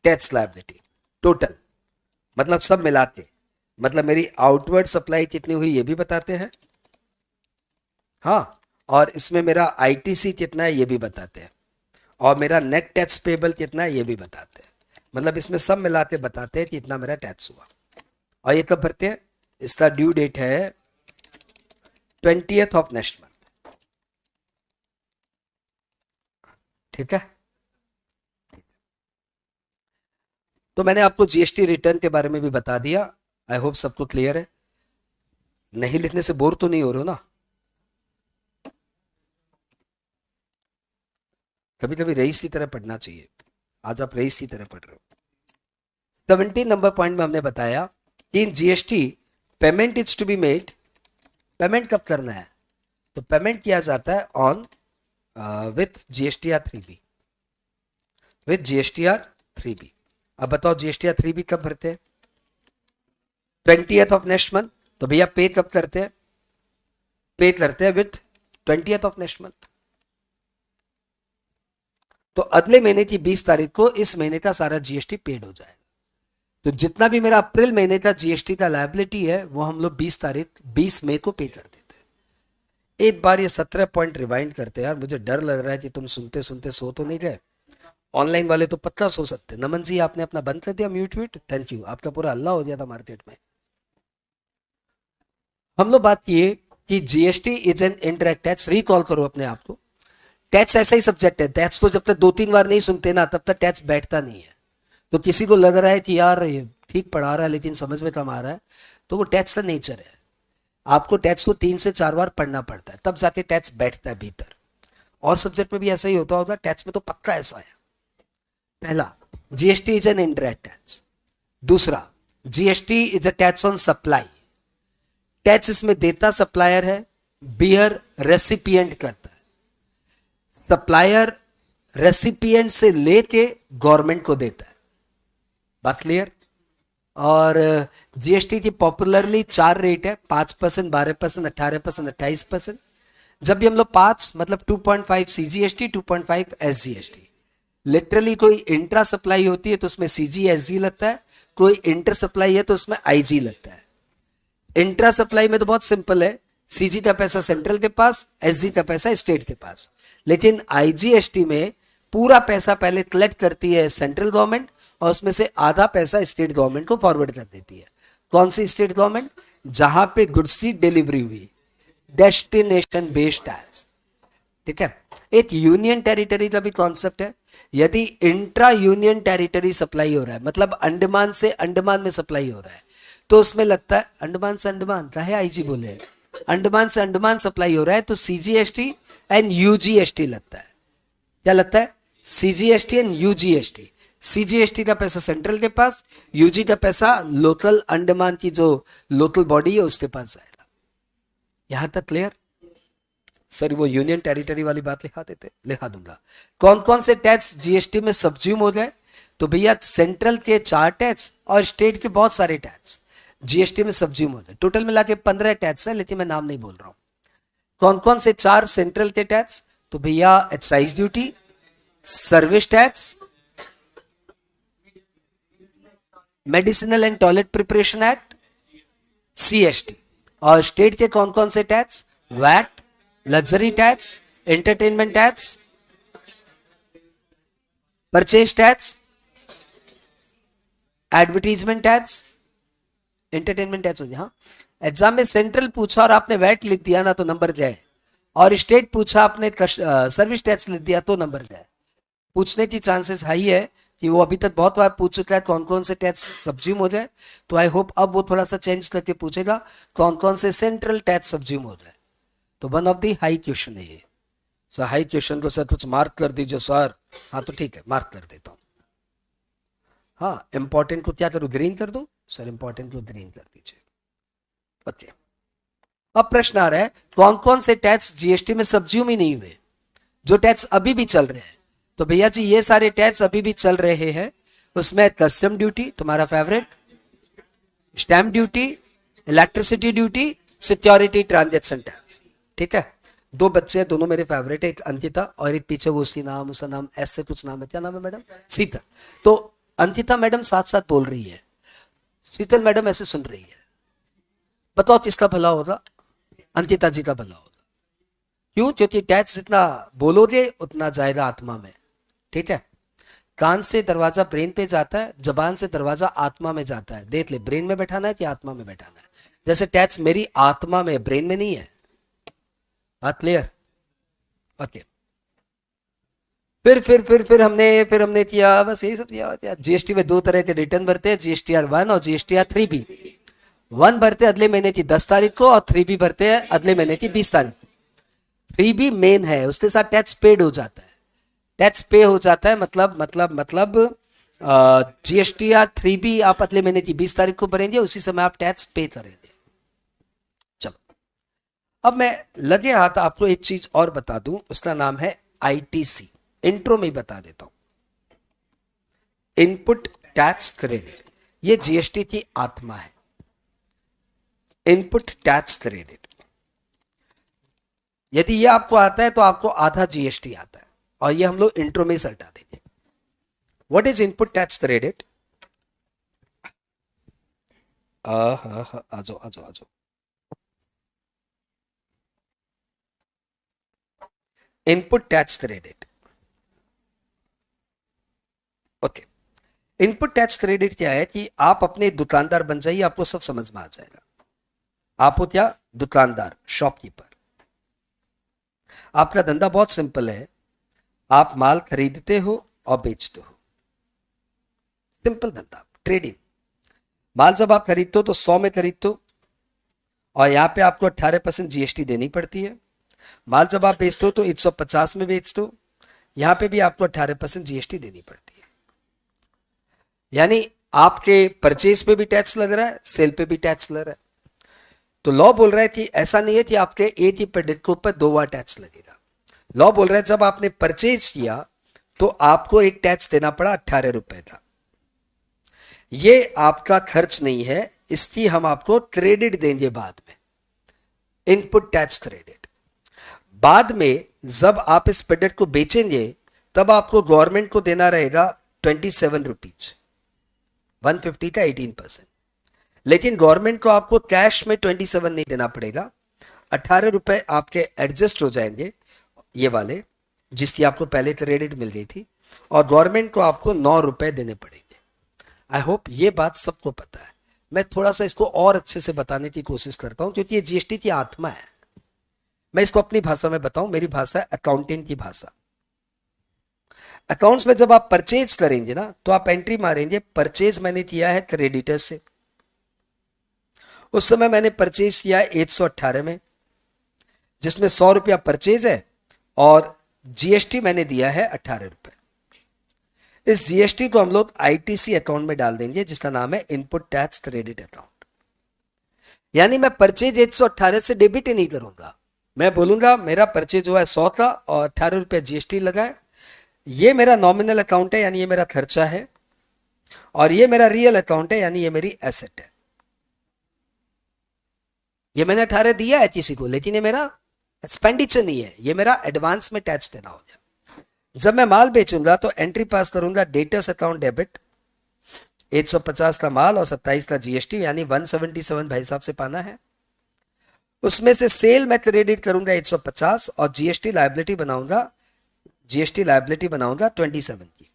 टैक्स लायबिलिटी टोटल मतलब सब मिला के, मतलब मेरी आउटवर्ड सप्लाई कितनी हुई ये भी बताते हैं। हाँ, और इसमें मेरा आईटीसी कितना है ये भी बताते हैं, और मेरा नेट टैक्स पेबल कितना है ये भी बताते हैं। मतलब इसमें सब मिलाते बताते हैं कि इतना मेरा टैक्स हुआ। और ये कब भरते हैं? इसका ड्यू डेट है 20th ऑफ नेक्स्ट मंथ। ठीक है, तो मैंने आपको जीएसटी रिटर्न के बारे में भी बता दिया। आई होप सबको क्लियर है। नहीं लिखने से बोर तो नहीं हो रहे हो ना? कभी कभी रईस की तरह पढ़ना चाहिए। आज आप रईस की तरह पढ़ रहे हो। 17 नंबर पॉइंट में हमने बताया कि in GST payment is to be made. Payment कब करना है? तो पेमेंट किया जाता है on with GSTR 3B, with GSTR 3B। अब बताओ जीएसटीआर 3B कब भरते हैं? 20th of next month. तो भैया पे कब करते हैं? पे करते हैं with 20th of next month. तो अगले महीने की 20 तारीख को इस महीने का सारा जीएसटी पेड हो जाएगा। तो जितना भी मेरा अप्रैल महीने का जीएसटी का लायबिलिटी है वो हम लोग 20 मई को पे कर देते हैं। एक बार ये 17 पॉइंट रिवाइंड करते हैं यार, मुझे डर लग रहा है कि तुम सुनते सुनते सो तो नहीं गए। ऑनलाइन वाले तो पक्का सो सकते। नमन जी आपने अपना बंद कर दिया म्यूट व्यूट, थैंक यू, आपका पूरा हल्ला हो गया था मार्केट में। हम लोग बात किए कि GST is an indirect tax. Recall करो अपने आप को, टैक्स ऐसा ही सब्जेक्ट है। टैक्स तो जब तक 2-3 बार नहीं सुनते ना तब तक टैक्स बैठता नहीं है। तो किसी को लग रहा है कि यार ठीक पढ़ा रहा है लेकिन समझ में कम आ रहा है, तो वो टेक्स्ट का नेचर है। आपको टेक्स्ट को 3 से 4 बार पढ़ना पड़ता है, तब जाके टेक्स्ट बैठता है भीतर। और सब्जेक्ट में भी ऐसा ही होता होगा, टेक्स्ट में तो पक्का ऐसा है। पहला, GST is an indirect tax. दूसरा, GST is a tax on supply. Tax इसमें देता सप्लायर है, बियर रेसिपिएंट करता है। सप्लायर रेसिपिएंट से लेके गवर्नमेंट को देता है। बात क्लियर? और जीएसटी की पॉपुलरली 4 रेट है, 5%, 12%, 18%, 28%। जब भी हम लोग 5 मतलब 2.5 सीजीएसटी, 2.5 एसजीएसटी। लिटरली कोई इंट्रा सप्लाई होती है तो उसमें सीजीएसजी लगता है, कोई इंटर सप्लाई है तो उसमें आईजी लगता है। इंट्रा सप्लाई में तो बहुत सिंपल है, सीजी का पैसा सेंट्रल के पास, एसजी का पैसा स्टेट के पास। लेकिन आईजीएसटी में पूरा पैसा पहले कलेक्ट करती है सेंट्रल गवर्नमेंट और उसमें से आधा पैसा स्टेट गवर्नमेंट को फॉरवर्ड कर देती है। कौन सी स्टेट गवर्नमेंट? जहां पे गुड्स की डिलीवरी हुई, डेस्टिनेशन बेस्ड टैक्स। ठीक है। एक यूनियन टेरिटरी का भी कॉन्सेप्ट है। यदि इंट्रा यूनियन टेरिटरी सप्लाई हो रहा है, मतलब अंडमान से अंडमान में सप्लाई हो रहा है, तो उसमें लगता है अंडमान से अंडमान, चाहे आईजी बोले, अंडमान से अंडमान सप्लाई हो रहा है तो सीजीएसटी एंड यूजीएसटी लगता है। क्या लगता है? CGST and यूजीएसटी। सीजीएसटी का पैसा सेंट्रल के पास, यूजी का पैसा लोकल अंडमान की जो लोकल बॉडी है उसके पास जाएगा। यहां तक क्लियर? सर वो यूनियन टेरिटरी वाली बात लिखा देते, लिखा दूंगा। कौन कौन से टैक्स जीएसटी में सब्ज्यूम हो जाए? तो भैया सेंट्रल के 4 टैक्स और स्टेट के बहुत सारे टैक्स जीएसटी में सब्ज्यूम हो जाए। टोटल मिला के 15 टैक्स है, लेकिन मैं नाम नहीं बोल रहा हूं। कौन कौन से 4 सेंट्रल के टैक्स? तो भैया excise duty, service tax, medicinal and toilet preparation act, CST. और स्टेट के कौन कौन से tax? VAT, luxury tax, entertainment tax, purchase tax, advertisement tax, entertainment tax हो गया। हाँ, एग्जाम में सेंट्रल पूछा और आपने वैट लिख दिया ना तो नंबर जाए, और स्टेट पूछा आपने सर्विस टैक्स लिख दिया तो नंबर जाए। पूछने की चांसेस हाई है कि वो अभी तक बहुत बार पूछ चुका है कौन कौन से टैक्स सब्ज्यूम हो जाए, तो आई होप अब वो थोड़ा सा चेंज करके पूछेगा कौन कौन से सेंट्रल टैक्स सब्ज्यूम हो जाए। तो one of the high question है ये। सर हाई क्वेश्चन को सर कुछ मार्क कर दीजिए सर। हाँ तो ठीक है, मार्क कर देता हूँ। हाँ, इंपॉर्टेंट को क्या करूँ, ग्रीन कर दूं? सर इंपॉर्टेंट को ग्रीन कर दीजिए। ओके, अब प्रश्न आ रहा है कौन कौन से टैक्स जीएसटी में सब्ज्यूम ही नहीं हुए, जो टैक्स अभी भी चल रहे हैं। तो भैया जी ये सारे टैक्स अभी भी चल रहे हैं। उसमें कस्टम ड्यूटी तुम्हारा favourite, stamp duty, electricity duty, security transaction tax. ठीक है, 2 बच्चे हैं, दोनों मेरे फेवरेट है, एक अंकिता और एक पीछे वो उसका नाम एस से कुछ नाम है, क्या नाम है मैडम? सीता। तो अंकिता मैडम साथ साथ बोल रही है, शीतल मैडम ऐसे सुन रही है। बताओ किसका भला होगा? अंकिता जी का भला होगा। क्यों? क्योंकि टैक्स जितना बोलोगे उतना जाएगा आत्मा में। ठीक है, कान से दरवाजा ब्रेन पे जाता है, जबान से दरवाजा आत्मा में जाता है। देख ले, ब्रेन में बैठाना है कि आत्मा में बैठाना है। जैसे टैक्स मेरी आत्मा में, ब्रेन में नहीं है। बात क्लियर? ओके, फिर हमने किया, बस यही सब किया। जीएसटी में 2 तरह के रिटर्न भरते हैं, जीएसटीआर 1 और जीएसटीआर 3B। 1 भरते अगले महीने की 10 तारीख को और 3B भरते हैं अगले महीने की 20 तारीख को। 3B मेन है, उसके साथ टैक्स पेड हो जाता है। टैक्स पे हो जाता है मतलब जीएसटीआर 3B आप अगले महीने की 20 तारीख को भरेंगे, उसी समय आप टैक्स पे करेंगे। चलो, अब मैं लगे हाथ आपको एक चीज और बता दूं, उसका नाम है आईटीसी। इंट्रो में ही बता देता हूं, इनपुट टैक्स क्रेडिट। ये जीएसटी की आत्मा है, इनपुट टैक्स क्रेडिट। यदि ये आपको आता है तो आपको आधा जीएसटी आता है, और ये हम लोग इंट्रो में ही हटा देंगे। What is input tax credit? आ जाओ। Input tax credit. Okay, input tax credit क्या है कि आप अपने दुकानदार बन जाइए, आपको सब समझ में आ जाएगा। आप हो क्या? दुकानदार, शॉपकीपर। आपका धंधा बहुत सिंपल है, आप माल खरीदते हो और बेचते हो। सिंपल धंधा, ट्रेडिंग। माल जब आप खरीदते हो तो 100 में खरीदते हो और यहाँ पे आपको 18% जीएसटी देनी पड़ती है। माल जब आप बेचते हो तो 150 में बेचते हो, यहाँ पे भी आपको 18% जीएसटी देनी पड़ती है। यानी आपके परचेज पे भी टैक्स लग रहा है, सेल पे भी टैक्स लग रहा है। तो लॉ बोल रहा है कि ऐसा नहीं है कि आपके एक ही प्रोडक्ट के ऊपर 2 बार टैक्स लगेगा। लॉ बोल रहा है जब आपने परचेज किया तो आपको एक टैक्स देना पड़ा 18 रुपए का। ये आपका खर्च नहीं है, इसकी हम आपको क्रेडिट देंगे बाद में, इनपुट टैक्स क्रेडिट। बाद में जब आप इस प्रोडक्ट को बेचेंगे तब आपको गवर्नमेंट को देना रहेगा 27 रुपीज, 150 का 18%। लेकिन गवर्नमेंट को आपको कैश में 27 नहीं देना पड़ेगा, 18 रुपए आपके एडजस्ट हो जाएंगे ये वाले, जिसकी आपको पहले क्रेडिट मिल गई थी, और गवर्नमेंट को आपको 9 रुपए देने पड़ेंगे। आई होप ये बात सबको पता है। मैं थोड़ा सा इसको और अच्छे से बताने की कोशिश करता हूं क्योंकि ये जीएसटी की आत्मा है। मैं इसको अपनी भाषा में बताऊं, मेरी भाषा है अकाउंटिंग की भाषा। अकाउंट्स में जब आप परचेज करेंगे ना तो आप एंट्री मारेंगे, परचेज मैंने किया है क्रेडिटर से, उस समय मैंने परचेज किया है 118 में, जिसमें 100 रुपया परचेज है और जीएसटी मैंने दिया है 18 रुपए। इस जीएसटी को हम लोग आईटीसी अकाउंट में डाल देंगे जिसका नाम है इनपुट टैक्स क्रेडिट अकाउंट। यानी मैं परचेज 118 से डेबिट ही नहीं करूंगा, मैं बोलूंगा मेरा परचेज हुआ है 100 का और 18 रुपया जीएसटी लगा है, ये मेरा नॉमिनल अकाउंट है यानी ये मेरा खर्चा है, और ये मेरा रियल अकाउंट है यानी ये मेरी एसेट है। ये मैंने 18 दिया है किसी को, लेकिन ये मेरा एक्सपेंडिचर नहीं है, ये मेरा एडवांस में टैक्स देना हो गया। जब मैं माल बेचूंगा तो एंट्री पास करूंगा डेटर्स अकाउंट डेबिट, 150 का माल और 27 का जीएसटी, यानी 177 भाई साहब से पाना है। उसमें से सेल में क्रेडिट करूंगा 150 और जीएसटी लायबिलिटी बनाऊंगा 27 की।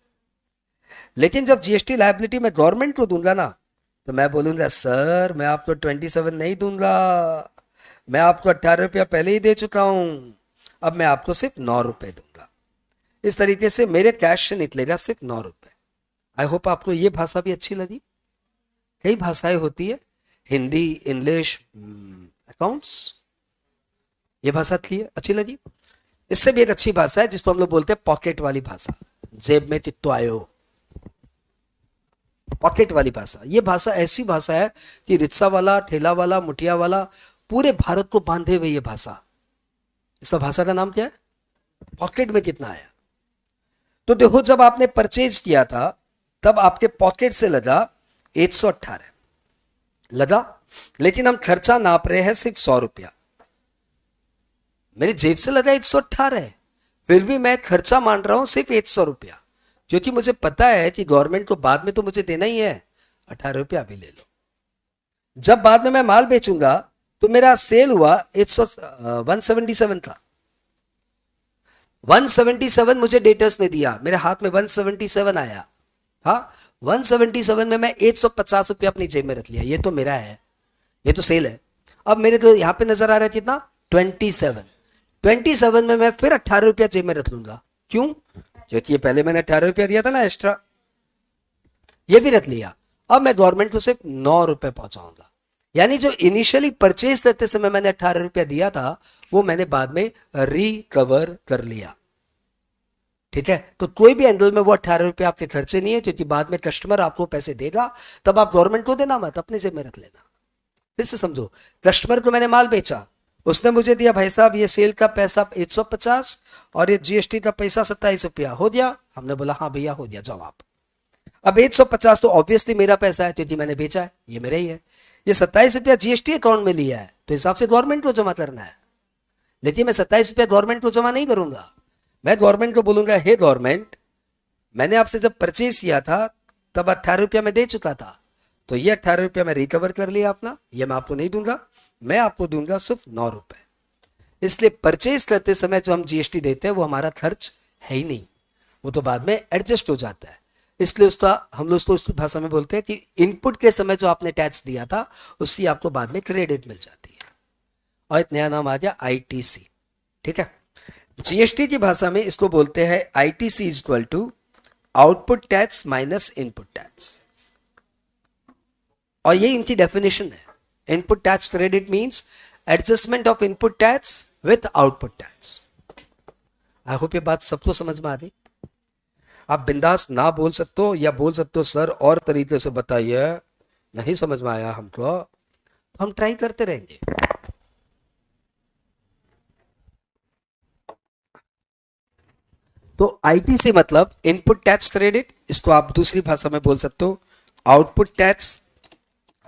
लेकिन जब जीएसटी लायबिलिटी मैं गवर्नमेंट को दूंगा ना तो मैं बोलूंगा सर मैं आपको 27 नहीं दूंगा, मैं आपको 18 रुपया पहले ही दे चुका हूं, अब मैं आपको सिर्फ 9 रुपए दूंगा। इस तरीके से मेरे कैश से निकलेगा सिर्फ 9 रुपए। आई होप आपको ये भाषा भी अच्छी लगी। कई भाषाएं होती है, हिंदी, इंग्लिश, अकाउंट्स, ये भाषा अच्छी लगी। इससे भी एक अच्छी भाषा है जिसको हम लोग बोलते हैं पॉकेट वाली भाषा, जेब में चित्तो आयो, पॉकेट वाली भाषा। ये भाषा ऐसी भाषा है कि रिक्शा वाला, ठेला वाला, मुठिया वाला, पूरे भारत को बांधे हुए ये भाषा। इसका भाषा का नाम क्या है? पॉकेट में कितना आया। तो देखो जब आपने परचेज किया था तब आपके पॉकेट से लगा 118 लगा, लेकिन हम खर्चा नाप रहे हैं सिर्फ 100 रुपया। मेरी जेब से लगा 118, फिर भी मैं खर्चा मान रहा हूं सिर्फ 100 रुपया, क्योंकि मुझे पता है कि गवर्नमेंट को बाद में तो मुझे देना ही है, 18 रुपया अभी ले लो। जब बाद में मैं माल बेचूंगा तो मेरा सेल हुआ 177 का, 177 मुझे डेटर्स ने दिया, मेरे हाथ में 177 आया। हाँ, 177 में मैं 150 रुपया अपनी जेब में रख लिया, ये तो मेरा है, ये तो सेल है। अब मेरे तो यहां पे नजर आ रहा है कितना, 27 में मैं फिर 18 रुपया जेब में रख लूंगा। क्यों? क्योंकि ये पहले मैंने 18 रुपया दिया था ना एक्स्ट्रा, ये भी रख लिया। अब मैं गवर्नमेंट को सिर्फ 9 रुपए पहुंचाऊंगा, यानी जो इनिशियली परचेज करते समय मैंने 18 रुपया दिया था वो मैंने बाद में रिकवर कर लिया। ठीक है, तो कोई भी एंगल में वो 18 रुपये आपके खर्चे नहीं है, क्योंकि बाद में कस्टमर आपको पैसे देगा, तब आप गवर्नमेंट को देना मत, अपने जेब में रख लेना। फिर से समझो, कस्टमर को मैंने माल बेचा, उसने मुझे दिया भाई साहब ये सेल का पैसा 150 और ये जीएसटी का पैसा 27 रुपया, हो गया? हमने बोला हाँ भैया हो गया, जाओ आप। अब 150 तो ऑब्वियसली मेरा पैसा है क्योंकि मैंने बेचा है, ये मेरा ही है। ये 27 रुपया जीएसटी अकाउंट में लिया है तो हिसाब से गवर्नमेंट को जमा करना है, लेकिन मैं 27 रुपया गवर्नमेंट को जमा नहीं करूंगा। मैं गवर्नमेंट को बोलूंगा हे गवर्नमेंट, मैंने आपसे जब परचेज किया था तब 18 रुपया मैं दे चुका था, तो ये 18 रुपया मैं रिकवर कर लिया अपना, ये मैं आपको नहीं दूंगा, मैं आपको दूंगा सिर्फ 9 रुपए। इसलिए परचेज करते समय जो हम जीएसटी देते हैं वो हमारा खर्च है ही नहीं, वो तो बाद में एडजस्ट हो जाता है। इसलिए उसका हम लोग उसको उस भाषा में बोलते हैं कि इनपुट के समय जो आपने टैक्स दिया था उसकी आपको बाद में क्रेडिट मिल जाती है, और एक नया नाम आ गया आईटीसी। ठीक है, जीएसटी की भाषा में इसको बोलते हैं ITC is equal to output tax minus input tax. और ये इनकी डेफिनेशन है। Input tax credit means adjustment of input tax with output tax. I hope ये बात सबको समझ में आ रही। आप बिंदास ना बोल सकते हो या बोल सकते हो सर और तरीके से बताइए, नहीं समझ में आया हमको, तो हम ट्राई करते रहेंगे। तो आईटीसी मतलब इनपुट टैक्स क्रेडिट, इसको आप दूसरी भाषा में बोल सकते हो output tax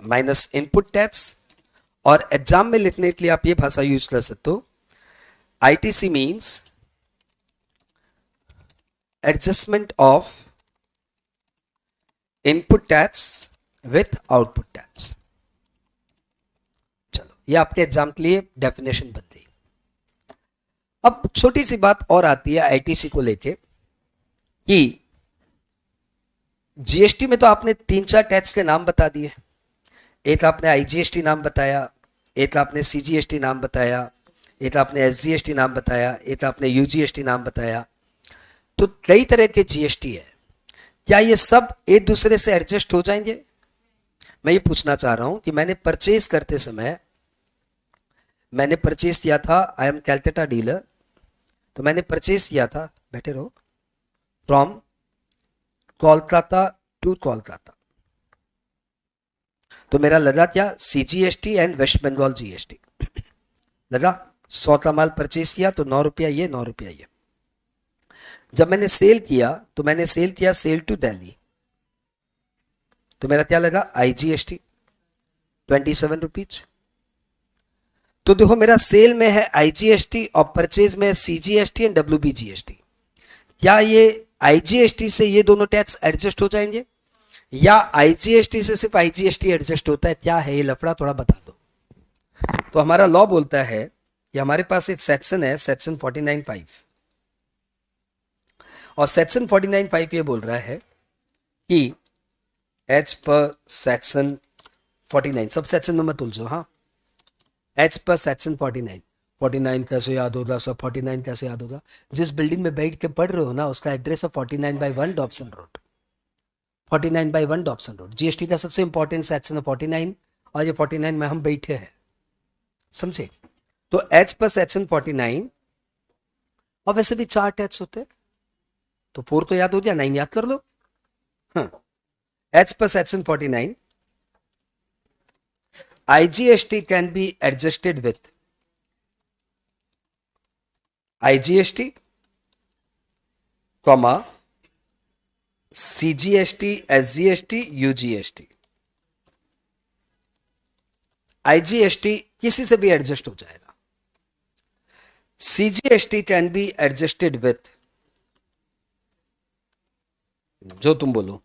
minus input tax, और एग्जाम में लिखने के लिए आप ये भाषा यूज कर सकते हो ITC means adjustment of input tax with output tax. चलो ये आपके एग्जाम के लिए डेफिनेशन बन गई। अब छोटी सी बात और आती है आईटीसी को लेके कि जीएसटी में तो आपने 3-4 टैक्स के नाम बता दिए। एक आपने आईजीएसटी नाम बताया, एक आपने सीजीएसटी नाम बताया, एक आपने एसजीएसटी नाम बताया, एक आपने यूजीएसटी नाम बताया। तो कई तरह के जीएसटी है, क्या ये सब एक दूसरे से एडजस्ट हो जाएंगे? मैं ये पूछना चाह रहा हूं कि मैंने परचेज करते समय, मैंने परचेज किया था, आई एम कैलकाटा डीलर, तो मैंने परचेज किया था, बैठे रहो, फ्रॉम कोलकाता टू कोलकाता, तो मेरा लगा क्या CGST and West Bengal GST लगा। 100 का माल परचेज किया तो 9 रुपया ये, 9 रुपया ये। जब मैंने सेल किया तो मैंने सेल किया सेल टू दिल्ली, तो मेरा क्या लगा आईजीएसटी 27 रुपीज। तो देखो मेरा सेल में है आईजीएसटी और परचेज में है सीजीएसटी एंड डब्ल्यूबीजीएसटी। क्या ये आईजीएसटी से ये दोनों टैक्स एडजस्ट हो जाएंगे या आईजीएसटी से सिर्फ आईजीएसटी एडजस्ट होता है? क्या है ये लफड़ा, थोड़ा बता दो। तो हमारा लॉ बोलता है कि हमारे पास एक सेक्शन है, सेक्शन 49(5), और सेक्शन 49(5) ये बोल रहा है कि as per section 49, sub section में मत उलझो, हाँ, एज पर सेक्शन 49 कैसे याद होगा सब? 49 कैसे याद होगा? जिस बिल्डिंग में बैठ के पढ़ रहे हो ना, उसका एड्रेस है 49/1 Dobson road, 49/1 Dobson road. GST का सबसे इंपॉर्टेंट सेक्शन है 49, और ये 49 में हम बैठे हैं, समझे? तो एज पर सेक्शन 49, और वैसे भी 4 टैक्स होते हैं, तो 4 तो याद हो गया, 9 याद कर लो। हाँ, as per section 49 IGST can be adjusted with IGST, CGST, SGST, UGST। IGST किसी से भी एडजस्ट हो जाएगा। CGST can be adjusted with, जो तुम बोलो,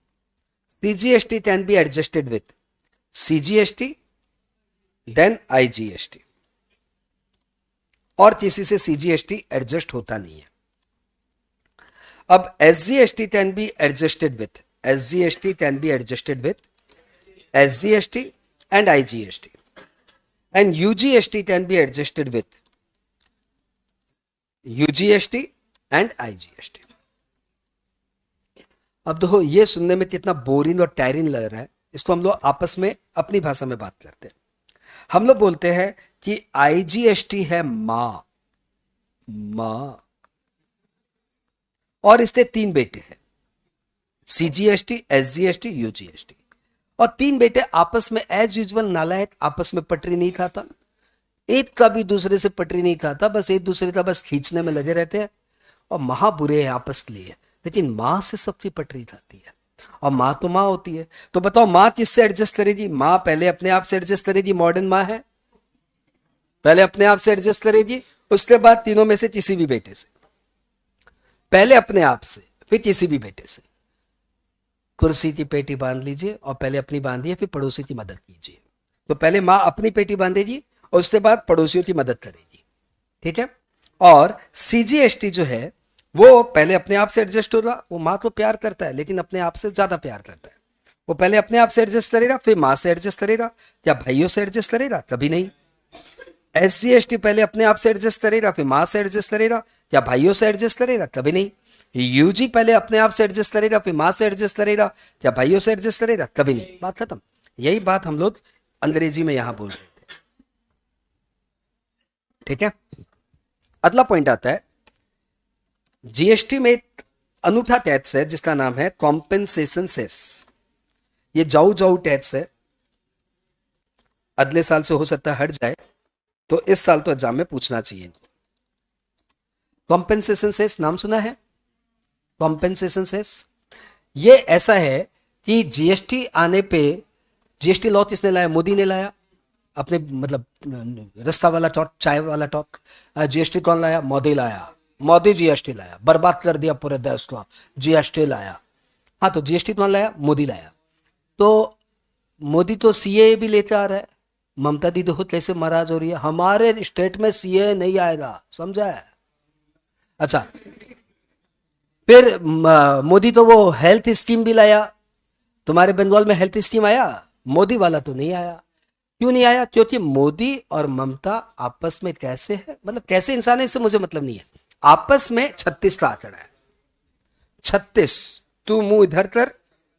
CGST can be adjusted with CGST then IGST, और किसी से CGST एडजस्ट होता नहीं है। अब SGST can be adjusted with, SGST can be adjusted with SGST and IGST, and UGST can be adjusted with UGST and IGST। अब देखो ये सुनने में कितना बोरिंग और टायरिंग लग रहा है, इसको हम लोग आपस में अपनी भाषा में बात करते हैं। हम लोग बोलते हैं कि IGST है मां, और इसके 3 बेटे हैं, CGST, SGST, UGST, और 3 बेटे आपस में एज यूजुअल नालायक, आपस में पटरी नहीं खाता, एक का भी दूसरे से पटरी नहीं खाता, बस एक दूसरे का बस खींचने में लगे रहते हैं, और महा बुरे हैं आपस के लिए, लेकिन मां से सबकी पटरी खाती है, और माँ तो माँ होती है। तो बताओ माँ किससे एडजस्ट करेगी? माँ पहले अपने आप से एडजस्ट करेगी, मॉडर्न माँ है, पहले अपने आप से एडजस्ट करेगी, उसके बाद तीनों में से किसी भी बेटे से, पहले अपने आप से फिर किसी भी बेटे से। कुर्सी की पेटी बांध लीजिए और पहले अपनी बांधिए, फिर पड़ोसी की मदद कीजिए। तो पहले माँ अपनी पेटी बांधेगी और उसके बाद पड़ोसियों की मदद करेगी, ठीक है? और CGST जो है वो पहले अपने आप से एडजस्ट होगा। वो माँ तो प्यार करता है लेकिन अपने आप से ज्यादा प्यार करता है, वो पहले अपने आप से एडजस्ट करेगा, फिर माँ से एडजस्ट करेगा। क्या भाइयों से एडजस्ट करेगा? कभी नहीं। SGST पहले अपने आप से एडजस्ट करेगा, फिर माँ से एडजस्ट करेगा। क्या भाइयों से एडजस्ट करेगा? कभी नहीं। UG पहले अपने आप से एडजस्ट करेगा, फिर माँ से एडजस्ट करेगा। क्या भाइयों से एडजस्ट करेगा? कभी नहीं। बात खत्म। यही बात हम लोग अंग्रेजी में यहां बोल रहे थे। ठीक है, अगला पॉइंट आता है, जीएसटी में एक अनूठा टैक्स है जिसका नाम है कॉम्पेंसेशन सेस। ये जाऊ जाऊ टैक्स है, अगले साल से हो सकता है हट जाए, तो इस साल तो एग्जाम में पूछना चाहिए। कॉम्पेंसेशन सेस नाम सुना है? कॉम्पेंसेशन सेस ये ऐसा है कि जीएसटी आने पे, जीएसटी लॉ किसने लाया? मोदी ने लाया, अपने मतलब रास्ता वाला टॉक, चाय वाला टॉक। जीएसटी कौन लाया? मोदी लाया। मोदी जीएसटी लाया, बर्बाद कर दिया पूरे देश को, जीएसटी लाया। हाँ, तो जीएसटी कौन लाया? मोदी लाया। तो मोदी तो सीए भी लेते आ रहा है। ममता दीदी खुद कैसे नाराज हो रही है, हमारे स्टेट में सीए नहीं आएगा, समझा है? अच्छा, फिर मोदी तो वो हेल्थ स्कीम भी लाया। तुम्हारे बंगाल में हेल्थ स्कीम आया? मोदी वाला तो नहीं आया। क्यों नहीं आया? क्योंकि मोदी और ममता आपस में कैसे है, मतलब कैसे इंसान है इससे मुझे मतलब नहीं है, आपस में 36 का आंकड़ा है। 36, तू मुंह इधर कर,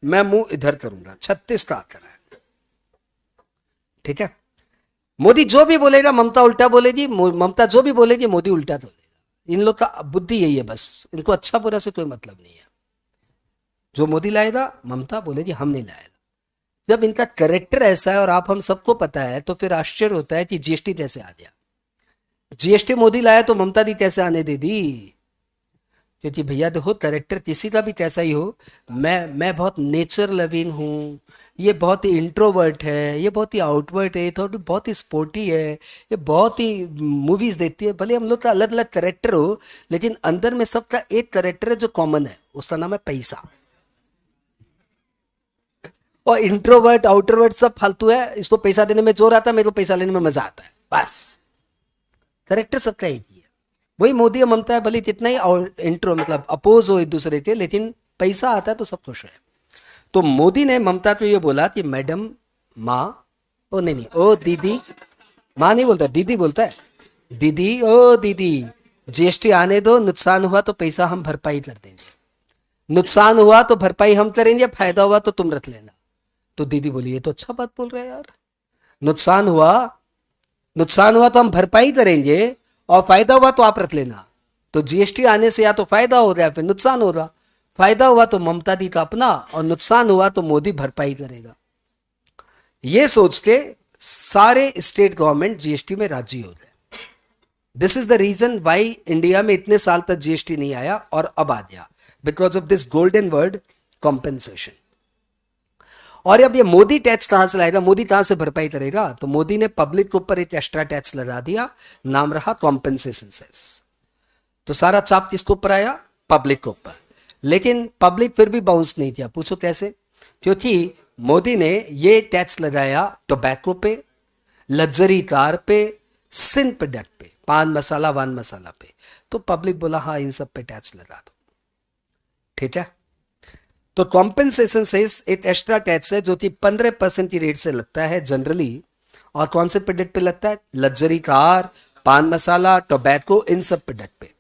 मैं मुंह इधर करूंगा, 36 का आंकड़ा है। ठीक है, मोदी जो भी बोलेगा ममता उल्टा बोलेगी, ममता जो भी बोलेगी मोदी उल्टा बोलेगा। इन लोग का बुद्धि यही है, बस इनको अच्छा बुरा से कोई मतलब नहीं है। जो मोदी लाएगा ममता बोलेगी हम नहीं लाएगा। जब इनका करेक्टर ऐसा है और आप हम सबको पता है, तो फिर आश्चर्य होता है कि जीएसटी कैसे आ गया। जीएसटी मोदी लाया तो ममता दी कैसे आने दे दी? क्योंकि भैया देखो, करेक्टर किसी का भी कैसा ही हो, मैं बहुत नेचर लविंग हूँ, ये बहुत ही इंट्रोवर्ट है, ये बहुत ही आउटवर्ट है, थोड़ी बहुत ही स्पोर्टी है, ये बहुत ही मूवीज देखती है। भले हम लोग का अलग अलग करेक्टर हो, लेकिन अंदर में सबका एक करेक्टर है जो कॉमन है, उसका नाम है पैसा। और इंट्रोवर्ट आउटरवर्ट सब फालतू है, इसको पैसा देने में जोर आता है, मेरे को पैसा लेने में मजा आता है, बस। करेक्टर सबका एक ही है। वही मोदी और ममता है, भले कितना ही इंट्रो मतलब अपोज हो एक दूसरे के, लेकिन पैसा आता है तो सब खुश है। तो मोदी ने ममता को ये बोला कि मैडम, माँ, ओ नहीं नहीं, ओ दीदी, माँ नहीं बोलता, दीदी बोलता है, दीदी, ओ दीदी, जीएसटी आने दो, नुकसान हुआ तो पैसा हम भरपाई कर देंगे, नुकसान हुआ तो भरपाई हम करेंगे, फायदा हुआ तो तुम रख लेना। तो दीदी बोली ये तो अच्छा बात बोल रहे हैं यार, नुकसान हुआ, नुकसान हुआ तो हम भरपाई करेंगे और फायदा हुआ तो आप रख लेना। तो जीएसटी आने से या तो फायदा हो रहा है फिर नुकसान हो रहा, फायदा हुआ तो ममता दी का अपना और नुकसान हुआ तो मोदी भरपाई करेगा। ये सोच के सारे स्टेट गवर्नमेंट जीएसटी में राजी हो गए। This is the reason why India में इतने साल तक जीएसटी नहीं आया और अब आ गया, because of this golden word compensation. और अब ये मोदी टैक्स कहां से लाएगा, मोदी कहां से भरपाई करेगा? तो मोदी ने पब्लिक के ऊपर एक एक्स्ट्रा टैक्स लगा दिया, नाम रहा कॉम्पेंसेशन सेस। तो सारा चाप किसके ऊपर आया? पब्लिक के ऊपर। लेकिन पब्लिक फिर भी बाउंस नहीं किया। पूछो कैसे? क्योंकि मोदी ने ये टैक्स लगाया टोबैको पे, लग्जरी कार पे, सिन प्रोडक्ट पे, पान मसाला वान मसाला पे। तो पब्लिक बोला हाँ इन सब पे टैक्स लगा दो। ठीक है, तो कॉम्पेंसेशन सेस एक एक्स्ट्रा टैक्स है जो कि 15% की रेट से लगता है जनरली। और कौन से प्रोडक्ट पे लगता है? लग्जरी कार, पान मसाला, टोबैको, इन सब प्रोडक्ट पे।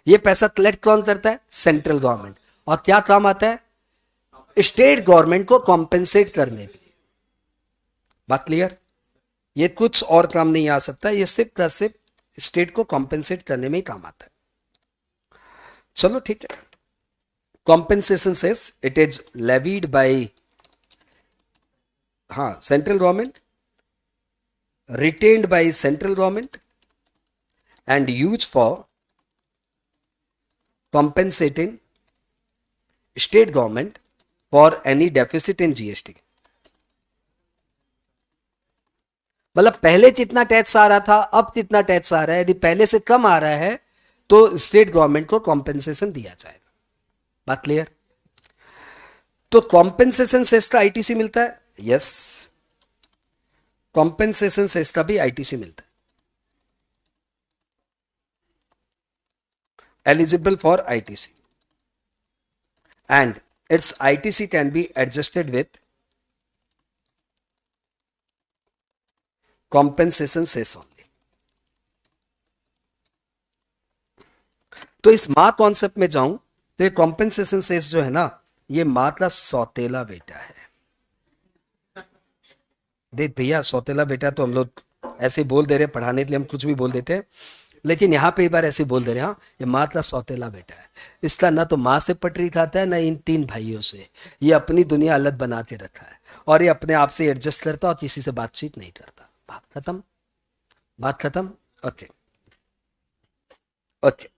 ये पैसा कलेक्ट कौन करता है? Central government. और क्या काम आता है? स्टेट गवर्नमेंट को कॉम्पेंसेट करने के लिए। बात क्लियर? ये कुछ और काम नहीं आ सकता, ये सिर्फ स्टेट को कॉम्पेंसेट करने में ही काम आता है। चलो ठीक है, compensation says it is levied by central government, retained by central government and used for compensating state government for any deficit in GST। मतलब पहले जितना टैक्स आ रहा था अब कितना टैक्स आ रहा है, यदि पहले से कम आ रहा है तो स्टेट गवर्नमेंट को कॉम्पेंसेशन दिया जाएगा। बात क्लियर? तो कॉम्पेंसेशन सेस का आईटीसी मिलता है। यस, कॉम्पेंसेशन सेस का भी आईटीसी मिलता है, eligible for ITC, and its ITC can be adjusted with compensation cess only. तो इस मां कॉन्सेप्ट में जाऊं तो ये कॉम्पेंसेशन सेस जो है ना, ये मां का सौतेला बेटा है। देख भैया, सौतेला बेटा तो हम लोग ऐसे बोल दे रहे हैं, पढ़ाने के लिए हम कुछ भी बोल देते हैं, लेकिन यहाँ पे एक बार ऐसे बोल दे रहे हैं, हाँ ये माँ का सौतेला बेटा है, इसका ना तो माँ से पटरी खाता है ना इन 3 भाइयों से, ये अपनी दुनिया अलग बना के रखा है और ये अपने आप से एडजस्ट करता और किसी से बातचीत नहीं करता। बात खत्म, बात खत्म। Okay, okay.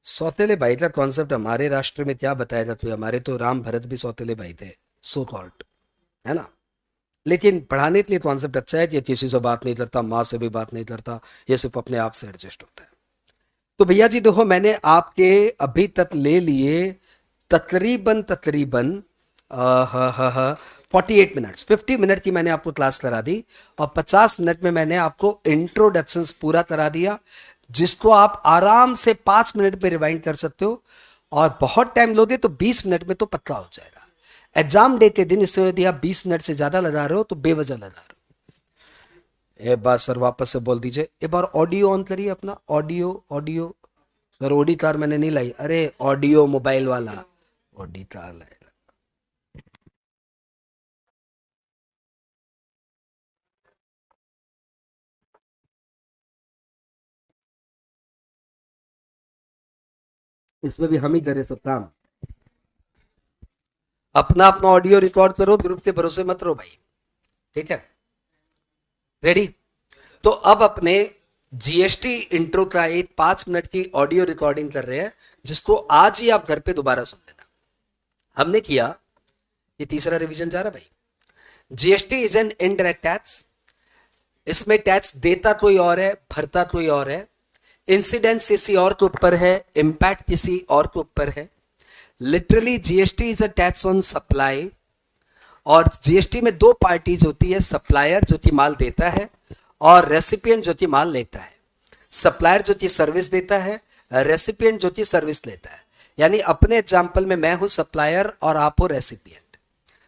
सौतेले भाई का कॉन्सेप्ट हमारे राष्ट्र में क्या बताया जाता है, हमारे तो राम भरत भी सौतेले भाई थे, सो कॉल्ड, है ना। लेकिन पढ़ाने के लिए कॉन्सेप्ट अच्छा है कि किसी से बात नहीं करता, माँ से भी बात नहीं करता, ये सिर्फ अपने आप से एडजस्ट होता है। तो भैया जी देखो, मैंने आपके अभी तक ले लिए तकरीबन तकरीबन 48 मिनट्स, 50 मिनट की मैंने आपको क्लास करा दी और 50 मिनट में मैंने आपको इंट्रोडक्शन पूरा करा दिया, जिसको आप आराम से 5 मिनट पे रिवाइंड कर सकते हो। और बहुत टाइम लोगे तो 20 मिनट में तो पक्का हो जाएगा। एग्जाम डे के दिन इसमें यदि आप 20 मिनट से ज्यादा लगा रहे हो तो बेवजह लगा रहे हो। एक बार सर वापस से बोल दीजिए, एक बार ऑडियो ऑन करिए अपना, ऑडियो ऑडियो। सर ओडी कार मैंने नहीं लाई, अरे ऑडियो मोबाइल वाला ओडी कार लाएगा। इसमें भी हम ही करें सब काम। अपना अपना ऑडियो रिकॉर्ड करो, ग्रुप के भरोसे मत रहो भाई, ठीक है। रेडी? तो अब अपने जीएसटी इंट्रो का एक 5 मिनट की ऑडियो रिकॉर्डिंग कर रहे हैं, जिसको आज ही आप घर पे दोबारा सुन लेना। हमने किया, ये तीसरा रिवीजन जा रहा भाई। GST is an indirect tax. इसमें टैक्स देता कोई और है, भरता कोई और है, इंसिडेंस किसी और के ऊपर है, इंपैक्ट किसी और के ऊपर है। Literally GST is a tax on supply. और जीएसटी में 2 पार्टीज होती है, सप्लायर जो कि माल देता है और रेसिपिएंट जो कि माल लेता है। सप्लायर जो कि सर्विस देता है, रेसिपिएंट जो कि सर्विस लेता है। यानी अपने एग्जांपल में मैं हूं सप्लायर और आप हो रेसिपिएंट।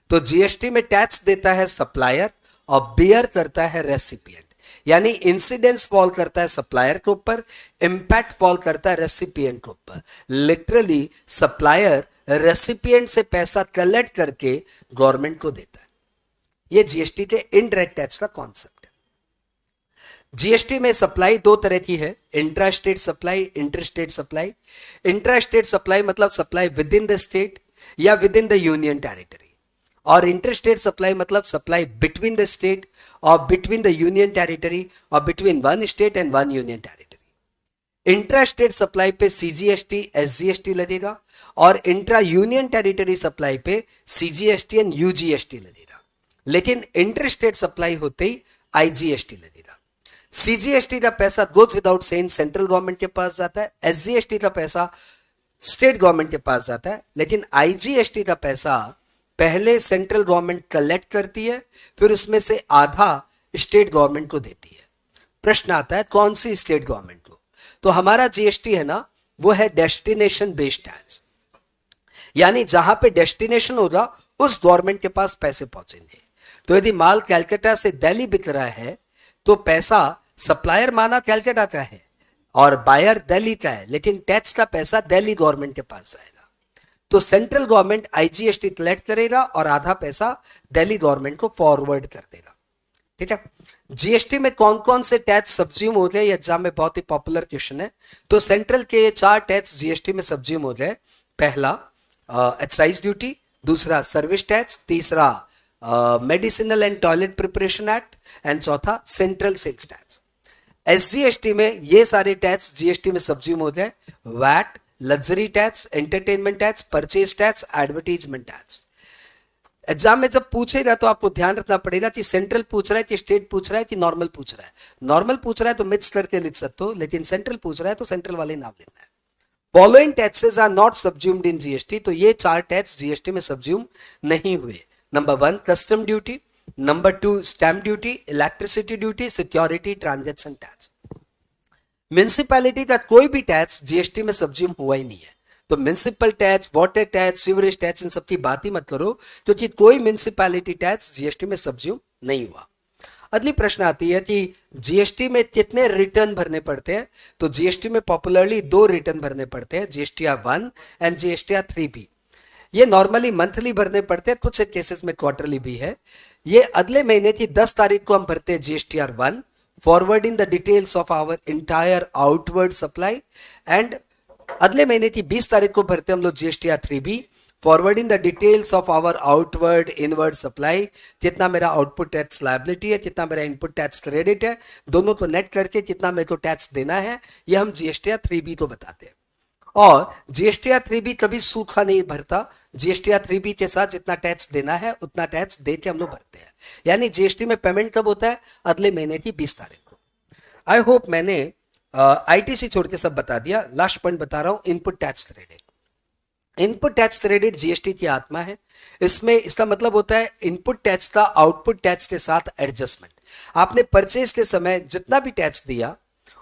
तो जीएसटी में टैक्स देता है सप्लायर और बियर करता है रेसिपिएंट। यानी इंसिडेंस फॉल करता है सप्लायर के ऊपर, इंपैक्ट फॉल करता है रेसिपिएंट के ऊपर। लिटरली सप्लायर रेसिपिएंट से पैसा कलेक्ट करके गवर्नमेंट को देता है। ये जीएसटी के इनडायरेक्ट टैक्स का कॉन्सेप्ट है। जीएसटी में सप्लाई 2 तरह की है, intra state supply, inter state supply. Intra state supply मतलब supply within the state या within the union territory, और इंटर स्टेट सप्लाई मतलब सप्लाई बिटवीन द स्टेट और बिटवीन द यूनियन टेरिटरी और between one state and one union territory. Intra state supply पे CGST, SGST लगेगा और intra union territory supply पे CGST and यूजीएसटी लगेगा। लेकिन इंटर स्टेट सप्लाई होते ही आईजीएसटी लगेगा। सीजीएसटी का पैसा goes without saying central government के पास जाता है, एसजीएसटी का पैसा स्टेट गवर्नमेंट के पास जाता है, लेकिन आईजीएसटी का पैसा पहले सेंट्रल गवर्नमेंट कलेक्ट करती है, फिर उसमें से आधा स्टेट गवर्नमेंट को देती है। प्रश्न आता है कौन सी स्टेट गवर्नमेंट को? तो हमारा जीएसटी है ना, वो है डेस्टिनेशन बेस्ड टैक्स। यानी जहां पे डेस्टिनेशन होगा उस गवर्नमेंट के पास पैसे पहुंचेंगे। तो यदि माल कैलकाटा से दिल्ली बिक रहा है तो पैसा सप्लायर माना कैलकाटा का है और बायर दिल्ली का है, लेकिन टैक्स का पैसा दिल्ली गवर्नमेंट के पास जाएगा। तो सेंट्रल गवर्नमेंट आईजीएसटी कलेक्ट करेगा और आधा पैसा दिल्ली गवर्नमेंट को फॉरवर्ड कर देगा, ठीक है। जीएसटी में कौन कौन से टैक्स सब्ज्यूम हो गए, एग्जाम में बहुत ही पॉपुलर क्वेश्चन है। तो सेंट्रल के 4 टैक्स जीएसटी में सब्ज्यूम हो गए। पहला एक्साइज ड्यूटी, दूसरा सर्विस टैक्स, तीसरा medicinal and toilet preparation act and चौथा सेंट्रल सेल्स टैक्स। एसजीएसटी में ये सारे टैक्स जीएसटी में सब्ज्यूम होते हैं। VAT, luxury tax, entertainment tax, purchase tax, advertisement tax. Exam में जब पूछेगा तो आपको ध्यान रखना पड़ेगा कि सेंट्रल पूछ रहा है कि स्टेट पूछ रहा है कि नॉर्मल पूछ रहा है। नॉर्मल पूछ रहा है तो मिक्स करके लिख सकते हो, लेकिन सेंट्रल पूछ रहा है तो सेंट्रल वाले नाम लेना है। Following taxes are not subsumed in GST. तो ये 4 टैक्स जीएसटी में सब्ज्यूम नहीं हुए। Number 1 custom duty, number 2 stamp duty, electricity duty, security transaction tax. Municipality का कोई भी टैक्स जीएसटी में सब्ज्यूम हुआ ही नहीं है। तो municipal tax, water tax, sewerage tax, इन सब की बात ही मत करो, क्योंकि कोई म्युनिसिपैलिटी टैक्स जीएसटी में सब्ज्यूम नहीं हुआ। अगली प्रश्न आती है कि जीएसटी में कितने रिटर्न भरने पड़ते हैं? तो जीएसटी में पॉपुलरली 2 रिटर्न भरने पड़ते हैं, जीएसटीआर 1 एंड जीएसटीआर 3B। ये नॉर्मली मंथली भरने पड़ते हैं, कुछ केसेस में क्वार्टरली भी है। ये अगले महीने की 10 तारीख को हम भरते हैं GSTR 1, forwarding the details of our entire outward supply, and अगले महीने की 20 तारीख को भरते हैं हम लोग GSTR 3B, forwarding the details of our outward inward supply. कितना मेरा आउटपुट टैक्स लायबिलिटी है, कितना मेरा इनपुट टैक्स क्रेडिट है, दोनों को नेट करके कितना मेरे को टैक्स देना है, ये हम GSTR 3B को बताते हैं। और GSTR 3B कभी सूखा नहीं भरता, GSTR 3B के साथ जितना टैक्स देना है उतना टैक्स दे के हम लोग भरते हैं। यानी GST में पेमेंट कब होता है? अगले महीने की 20 तारीख को। आई होप मैंने ITC छोड़ के सब बता दिया। लास्ट पॉइंट बता रहा हूं, input tax credit. Input tax credit GST की आत्मा है। इसमें इसका मतलब होता है इनपुट टैक्स का आउटपुट टैक्स के साथ एडजस्टमेंट। आपने परचेज के समय जितना भी टैक्स दिया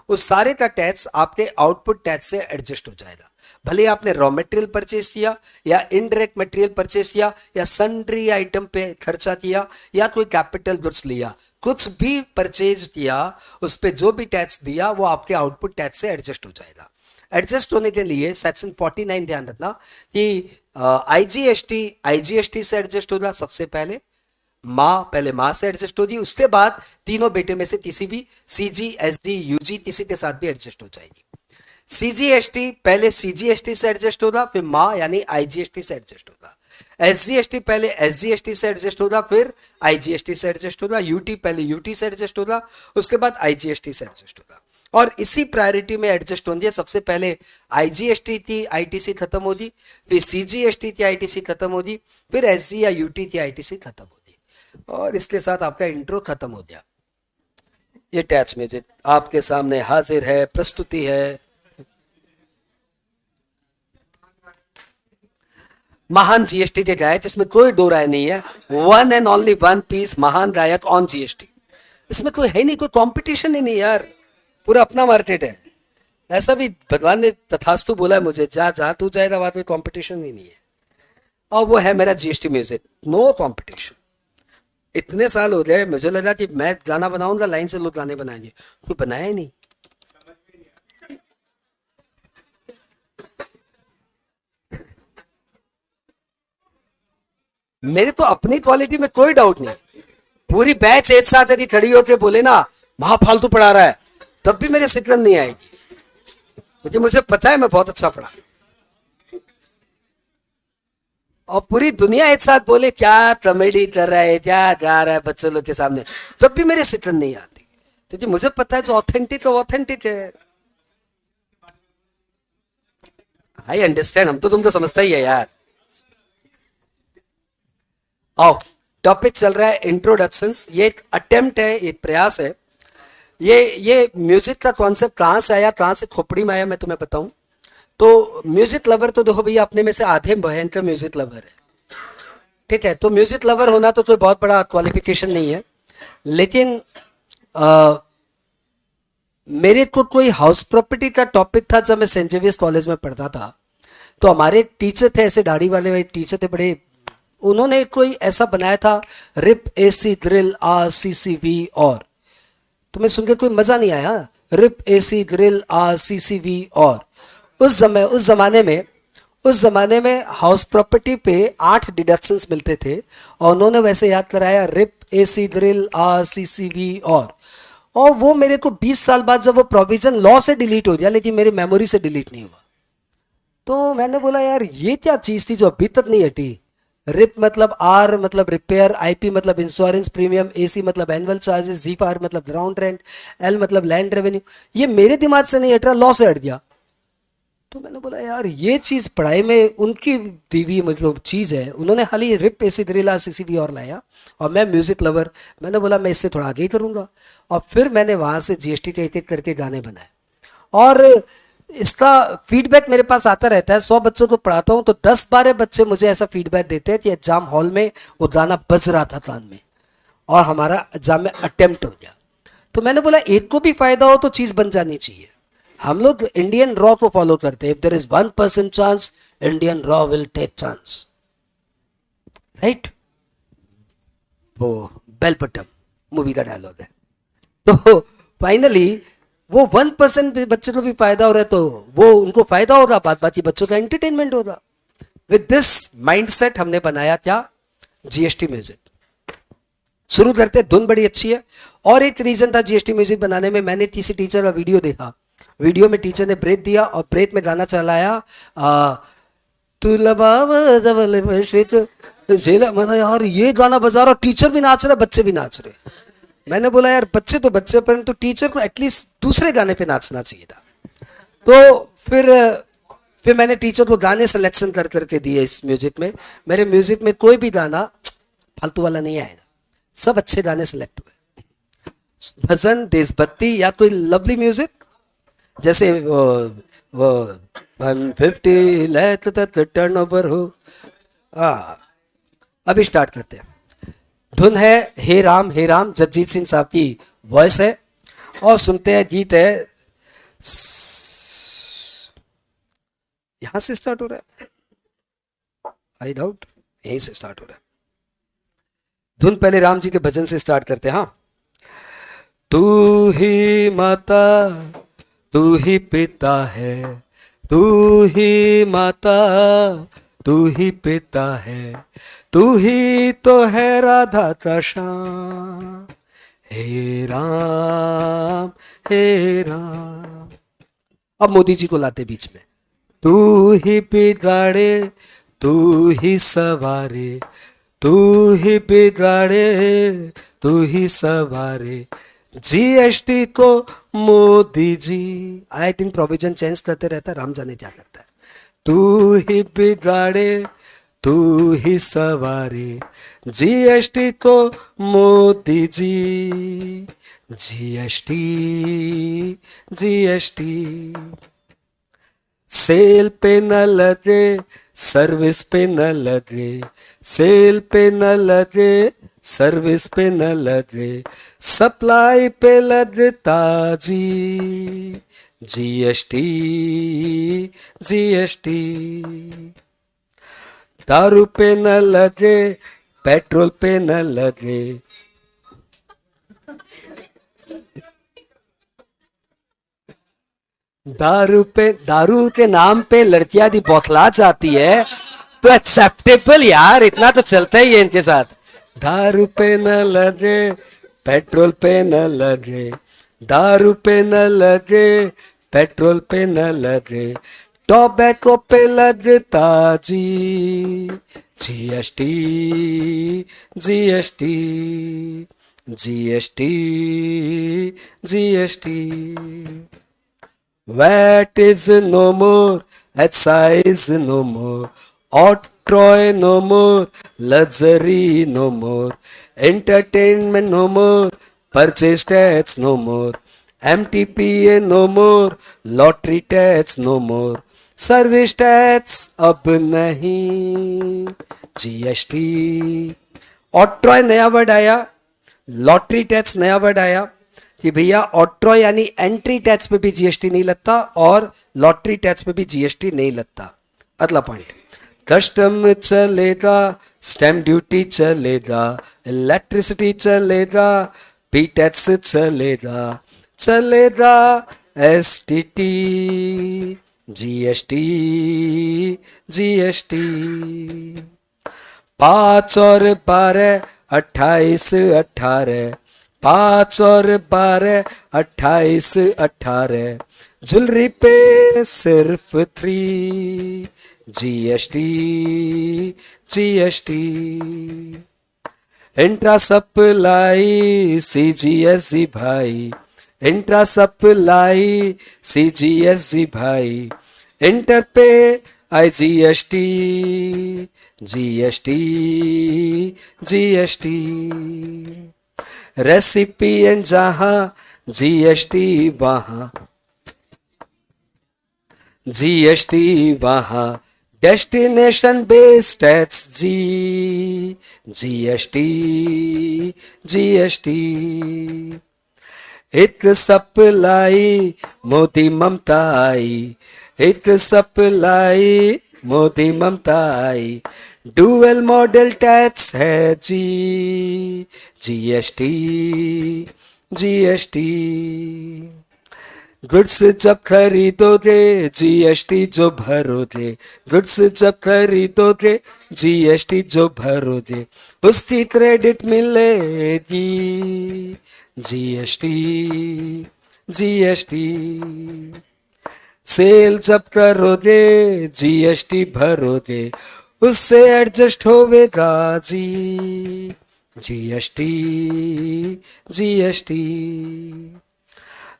उस सारे का टैक्स आपके आउटपुट टैक्स से एडजस्ट हो जाएगा। भले आपने रॉ मटेरियल परचेज किया या इनडायरेक्ट मटेरियल परचेज किया या सन्ड्री आइटम पे खर्चा किया या कोई कैपिटल गुड्स लिया, कुछ भी परचेज किया उस पे जो भी टैक्स दिया वो आपके आउटपुट टैक्स से एडजस्ट हो जाएगा। एडजस्ट होने के लिए सेक्शन 49 ध्यान रखना कि IGST से एडजस्ट होगा सबसे पहले। पहले माँ से एडजस्ट होगी, उसके बाद तीनों बेटे में से किसी भी CG, SG, UG किसी के साथ भी एडजस्ट हो जाएगी। CGST पहले CGST से एडजस्ट होगा, फिर माँ यानी IGST से एडजस्ट होगा। SGST पहले SGST से एडजस्ट होगा, फिर IGST से एडजस्ट होगा। UT पहले UT से एडजस्ट होगा, उसके बाद IGST से एडजस्ट होगा। और इसी प्रायोरिटी में एडजस्ट होंगे। सबसे पहले IGST की ITC खत्म होगी, फिर CGST की ITC खत्म होगी, फिर SG या UT की ITC खत्म होगी। और इसके साथ आपका इंट्रो खत्म हो गया। ये टैक्स म्यूजिक आपके सामने हाजिर है, प्रस्तुति है। महान GST के गायक, इसमें कोई दो राय नहीं है। One and only one piece महान गायक ऑन GST। इसमें कोई है नहीं, कोई कंपटीशन ही नहीं यार, पूरा अपना मार्केट है। ऐसा भी भगवान ने तथास्तु बोला है मुझे, जहां तू जाएगा वहां कोई कंपटीशन ही नहीं है। और वो है मेरा GST म्यूजिक, नो कंपटीशन। इतने साल हो गए, मुझे लगा कि मैं गाना बनाऊंगा लाइन से लोग गाने बनाएंगे, कोई बनाया ही नहीं। मेरे तो अपनी क्वालिटी में कोई डाउट नहीं। पूरी बैच एक साथ यदि खड़ी होकर बोले ना महा फालतू पढ़ा रहा है, तब भी मेरे सिकरन नहीं आएगी, क्योंकि मुझे पता है मैं बहुत अच्छा पढ़ा। और पूरी दुनिया एक साथ बोले क्या कॉमेडी कर रहा है, क्या गा रहा है बच्चों लोग के सामने, तब भी मेरी सिकरन नहीं आती, क्योंकि मुझे पता है जो ऑथेंटिक है वो ऑथेंटिक है। आई अंडरस्टैंड, हम तो तुमको समझता ही है यार। आओ, टॉपिक चल रहा है इंट्रोडक्शंस। ये एक अटेम्प्ट है, एक प्रयास है। ये म्यूजिक का कॉन्सेप्ट कहां से आया, कहां से खोपड़ी में आया, मैं तुम्हें बताऊं। तो म्यूजिक लवर तो देखो भैया, अपने में से आधे भयंकर म्यूजिक लवर है, ठीक है। तो म्यूजिक लवर होना तो कोई बहुत बड़ा क्वालिफिकेशन नहीं है, लेकिन मेरे को कोई हाउस प्रॉपर्टी का टॉपिक था जब मैं सेंट जेवियर्स कॉलेज में पढ़ता था। तो हमारे टीचर थे, ऐसे दाढ़ी वाले टीचर थे बड़े, उन्होंने कोई ऐसा बनाया था, रिप AC ग्रिल RCCV। और तुम्हें सुनकर कोई मजा नहीं आया? RIP AC grill RCCV। और उस जमाने में हाउस प्रॉपर्टी पे 8 डिडक्शंस मिलते थे, और उन्होंने वैसे याद कराया रिप AC ग्रिल RCCV। और वो मेरे को 20 साल बाद जब वो प्रोविजन लॉ से डिलीट हो गया, लेकिन मेरी मेमोरी से डिलीट नहीं हुआ। तो मैंने बोला यार ये क्या चीज थी जो अभी तक नहीं हटी। रिप मतलब R मतलब रिपेयर, IP मतलब इंश्योरेंस प्रीमियम, AC मतलब एनुअल चार्जेस, ZFR मतलब ग्राउंड रेंट, L मतलब लैंड रेवेन्यू। ये मेरे दिमाग से नहीं हट रहा, लॉ से हट गया। तो मैंने बोला यार ये चीज पढ़ाई में उनकी दीवी मतलब चीज है। उन्होंने खाली रिप AC ग्रिल RCCV और लाया, और मैं म्यूजिक लवर, मैंने बोला मैं इससे थोड़ा आगे ही करूंगा। और फिर मैंने वहां से GST के एक करके गाने बनाए, और इसका फीडबैक मेरे पास आता रहता है। 100 बच्चों को पढ़ाता हूं तो 10-12 बच्चे मुझे ऐसा फीडबैक देते हैं कि एग्जाम हॉल में वो गाना बज रहा था कान में, और हमारा एग्जाम में अटेम्प्ट हो गया। तो मैंने बोला एक को भी फायदा हो तो चीज बन जानी चाहिए। हम लोग इंडियन रॉ को फॉलो करते हैं, if there is 1% chance Indian रॉ विल टेक चांस, राइट। वो बेल बटम मूवी का डायलॉग है। तो फाइनली वो 1% बच्चे को भी फायदा हो रहा है, तो वो उनको फायदा होगा, बात बाकी बच्चों का एंटरटेनमेंट होगा। विद दिस माइंडसेट हमने बनाया क्या, GST म्यूजिक। शुरू करते हैं, धुन बड़ी अच्छी है। और एक रीजन था जीएसटी म्यूजिक बनाने में, मैंने किसी टीचर का वीडियो देखा, वीडियो में टीचर ने ब्रेक दिया और ब्रेक में गाना चलाया तू जेला। मैंने यार ये गाना बजा रहा, टीचर भी नाच रहा, बच्चे भी नाच रहे। मैंने बोला यार बच्चे तो बच्चे, परंतु टीचर को एटलीस्ट दूसरे गाने पे नाचना चाहिए था। तो फिर मैंने टीचर को गाने सिलेक्शन कर करके दिए इस म्यूजिक में। मेरे म्यूजिक में कोई भी गाना फालतू वाला नहीं आएगा, सब अच्छे गाने सिलेक्ट हुए। भजन, देशभक्ति या कोई लवली म्यूजिक, जैसे वो 150 लाख टर्न ओवर हो। अभी स्टार्ट करते हैं। धुन है हे राम, जगजीत सिंह साहब की वॉइस है। और सुनते हैं, गीत है, यहां से स्टार्ट हो रहा है, आई डाउट यहीं से स्टार्ट हो रहा है। धुन पहले राम जी के भजन से स्टार्ट करते हैं। हाँ, तू ही माता, तू ही पिता है, तू ही माता, तू ही पिता है, तू ही तो है राधा का श्याम, हे राम हे राम। अब मोदी जी को लाते बीच में। तू ही बिगाड़े, तू ही सवारे, तू ही बिगाड़े, तू ही सवारे, जीएसटी को Modi ji. I think provision change करते रहता है, राम जाने क्या करता है। तू ही बिगाड़े, तू ही सवारे, जीएसटी को Modi ji, GST GST. Cell पे न लगे, सर्विस पे न लगे, सेल पे न लगे, सर्विस पे न लगे, सप्लाई पे लगता जी, जीएसटी जीएसटी। दारू पे न लगे, पेट्रोल पे न लगे, दारू के नाम पे लड़कियां दी बौखला जाती है, तो एक्सेप्टेबल यार, इतना तो चलता ही है इनके साथ। दारू पे न लगे, पेट्रोल पे न लगे, दारू पे न लगे, पेट्रोल पे न लगे, टोबैको पे लगता जी, GST GST GST GST. VAT is no more, excise no more, octroi no more, luxury no more, entertainment no more, purchase tax no more, MTPA no more, lottery tax no more, service tax अब नहीं, GST. ऑट्रॉय नया word आया, lottery tax नया word आया कि भैया ऑट्रॉय यानी entry tax पे भी जीएसटी नहीं लगता और लॉटरी टैक्स पे भी जीएसटी नहीं लगता। अगला पॉइंट, कस्टम चलेगा, स्टैम्प ड्यूटी चलेगा, इलेक्ट्रिसिटी चलेगा, पी टैक्स चलेगा, चलेगा एसटीटी, जीएसटी जीएसटी। 5 और 12 28 18, 5 और 12 28 18, ज्वेलरी पे सिर्फ 3, जीएसटी जीएसटी। इंट्रा सप्लाई सीजीएससी भाई, इंट्रा सप्लाई सीजीएससी भाई, इंटर पे आईजीएसटी, जीएसटी जीएसटी। रेसिपिएंट जहां जीएसटी वहां, जीएसटी वहां, डेस्टिनेशन बेस्ड टैक्स जी, जीएसटी जीएसटी। एक सप्लाई मोदी ममता आई, एक सप्लाई मोदी ममता आई, डुअल मॉडल टैक्स है जी, जीएसटी जीएसटी। गुड्स जब खरीदोगे जीएसटी जो भरोगे, गुड्स जब खरीदोगे जीएसटी जो भरोगे, उसकी क्रेडिट मिलेगी। GST, GST. सेल जब करोगे जीएसटी भरोगे, उससे एडजस्ट होवेगा जी। GST, GST.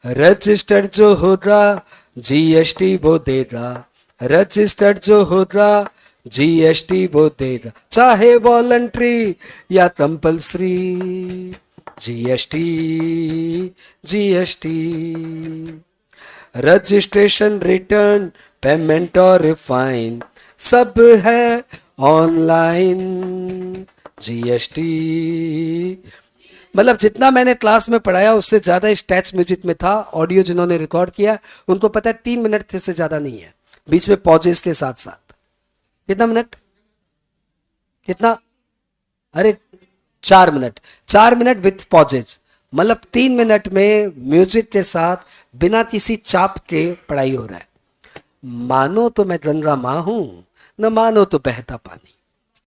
रजिस्टर्ड जो होगा जीएसटी वो देगा, रजिस्टर्ड जो होगा जीएसटी वो देगा, चाहे वॉलंटरी या compulsory. GST, GST. Registration, return, payment और फाइन सब है ऑनलाइन। जीएसटी। मतलब जितना मैंने क्लास में पढ़ाया उससे ज्यादा स्टैट्स म्यूजिक में था। ऑडियो जिन्होंने रिकॉर्ड किया उनको पता है 3 मिनट से ज्यादा नहीं है, बीच में पॉजेस के साथ साथ। कितना मिनट? कितना? अरे 4 मिनट, 4 मिनट विथ पॉजेज, मतलब 3 मिनट में म्यूजिक के साथ बिना किसी चाप के पढ़ाई हो रहा है। मानो तो मैं गंगा मां हूं, न मानो तो बहता पानी।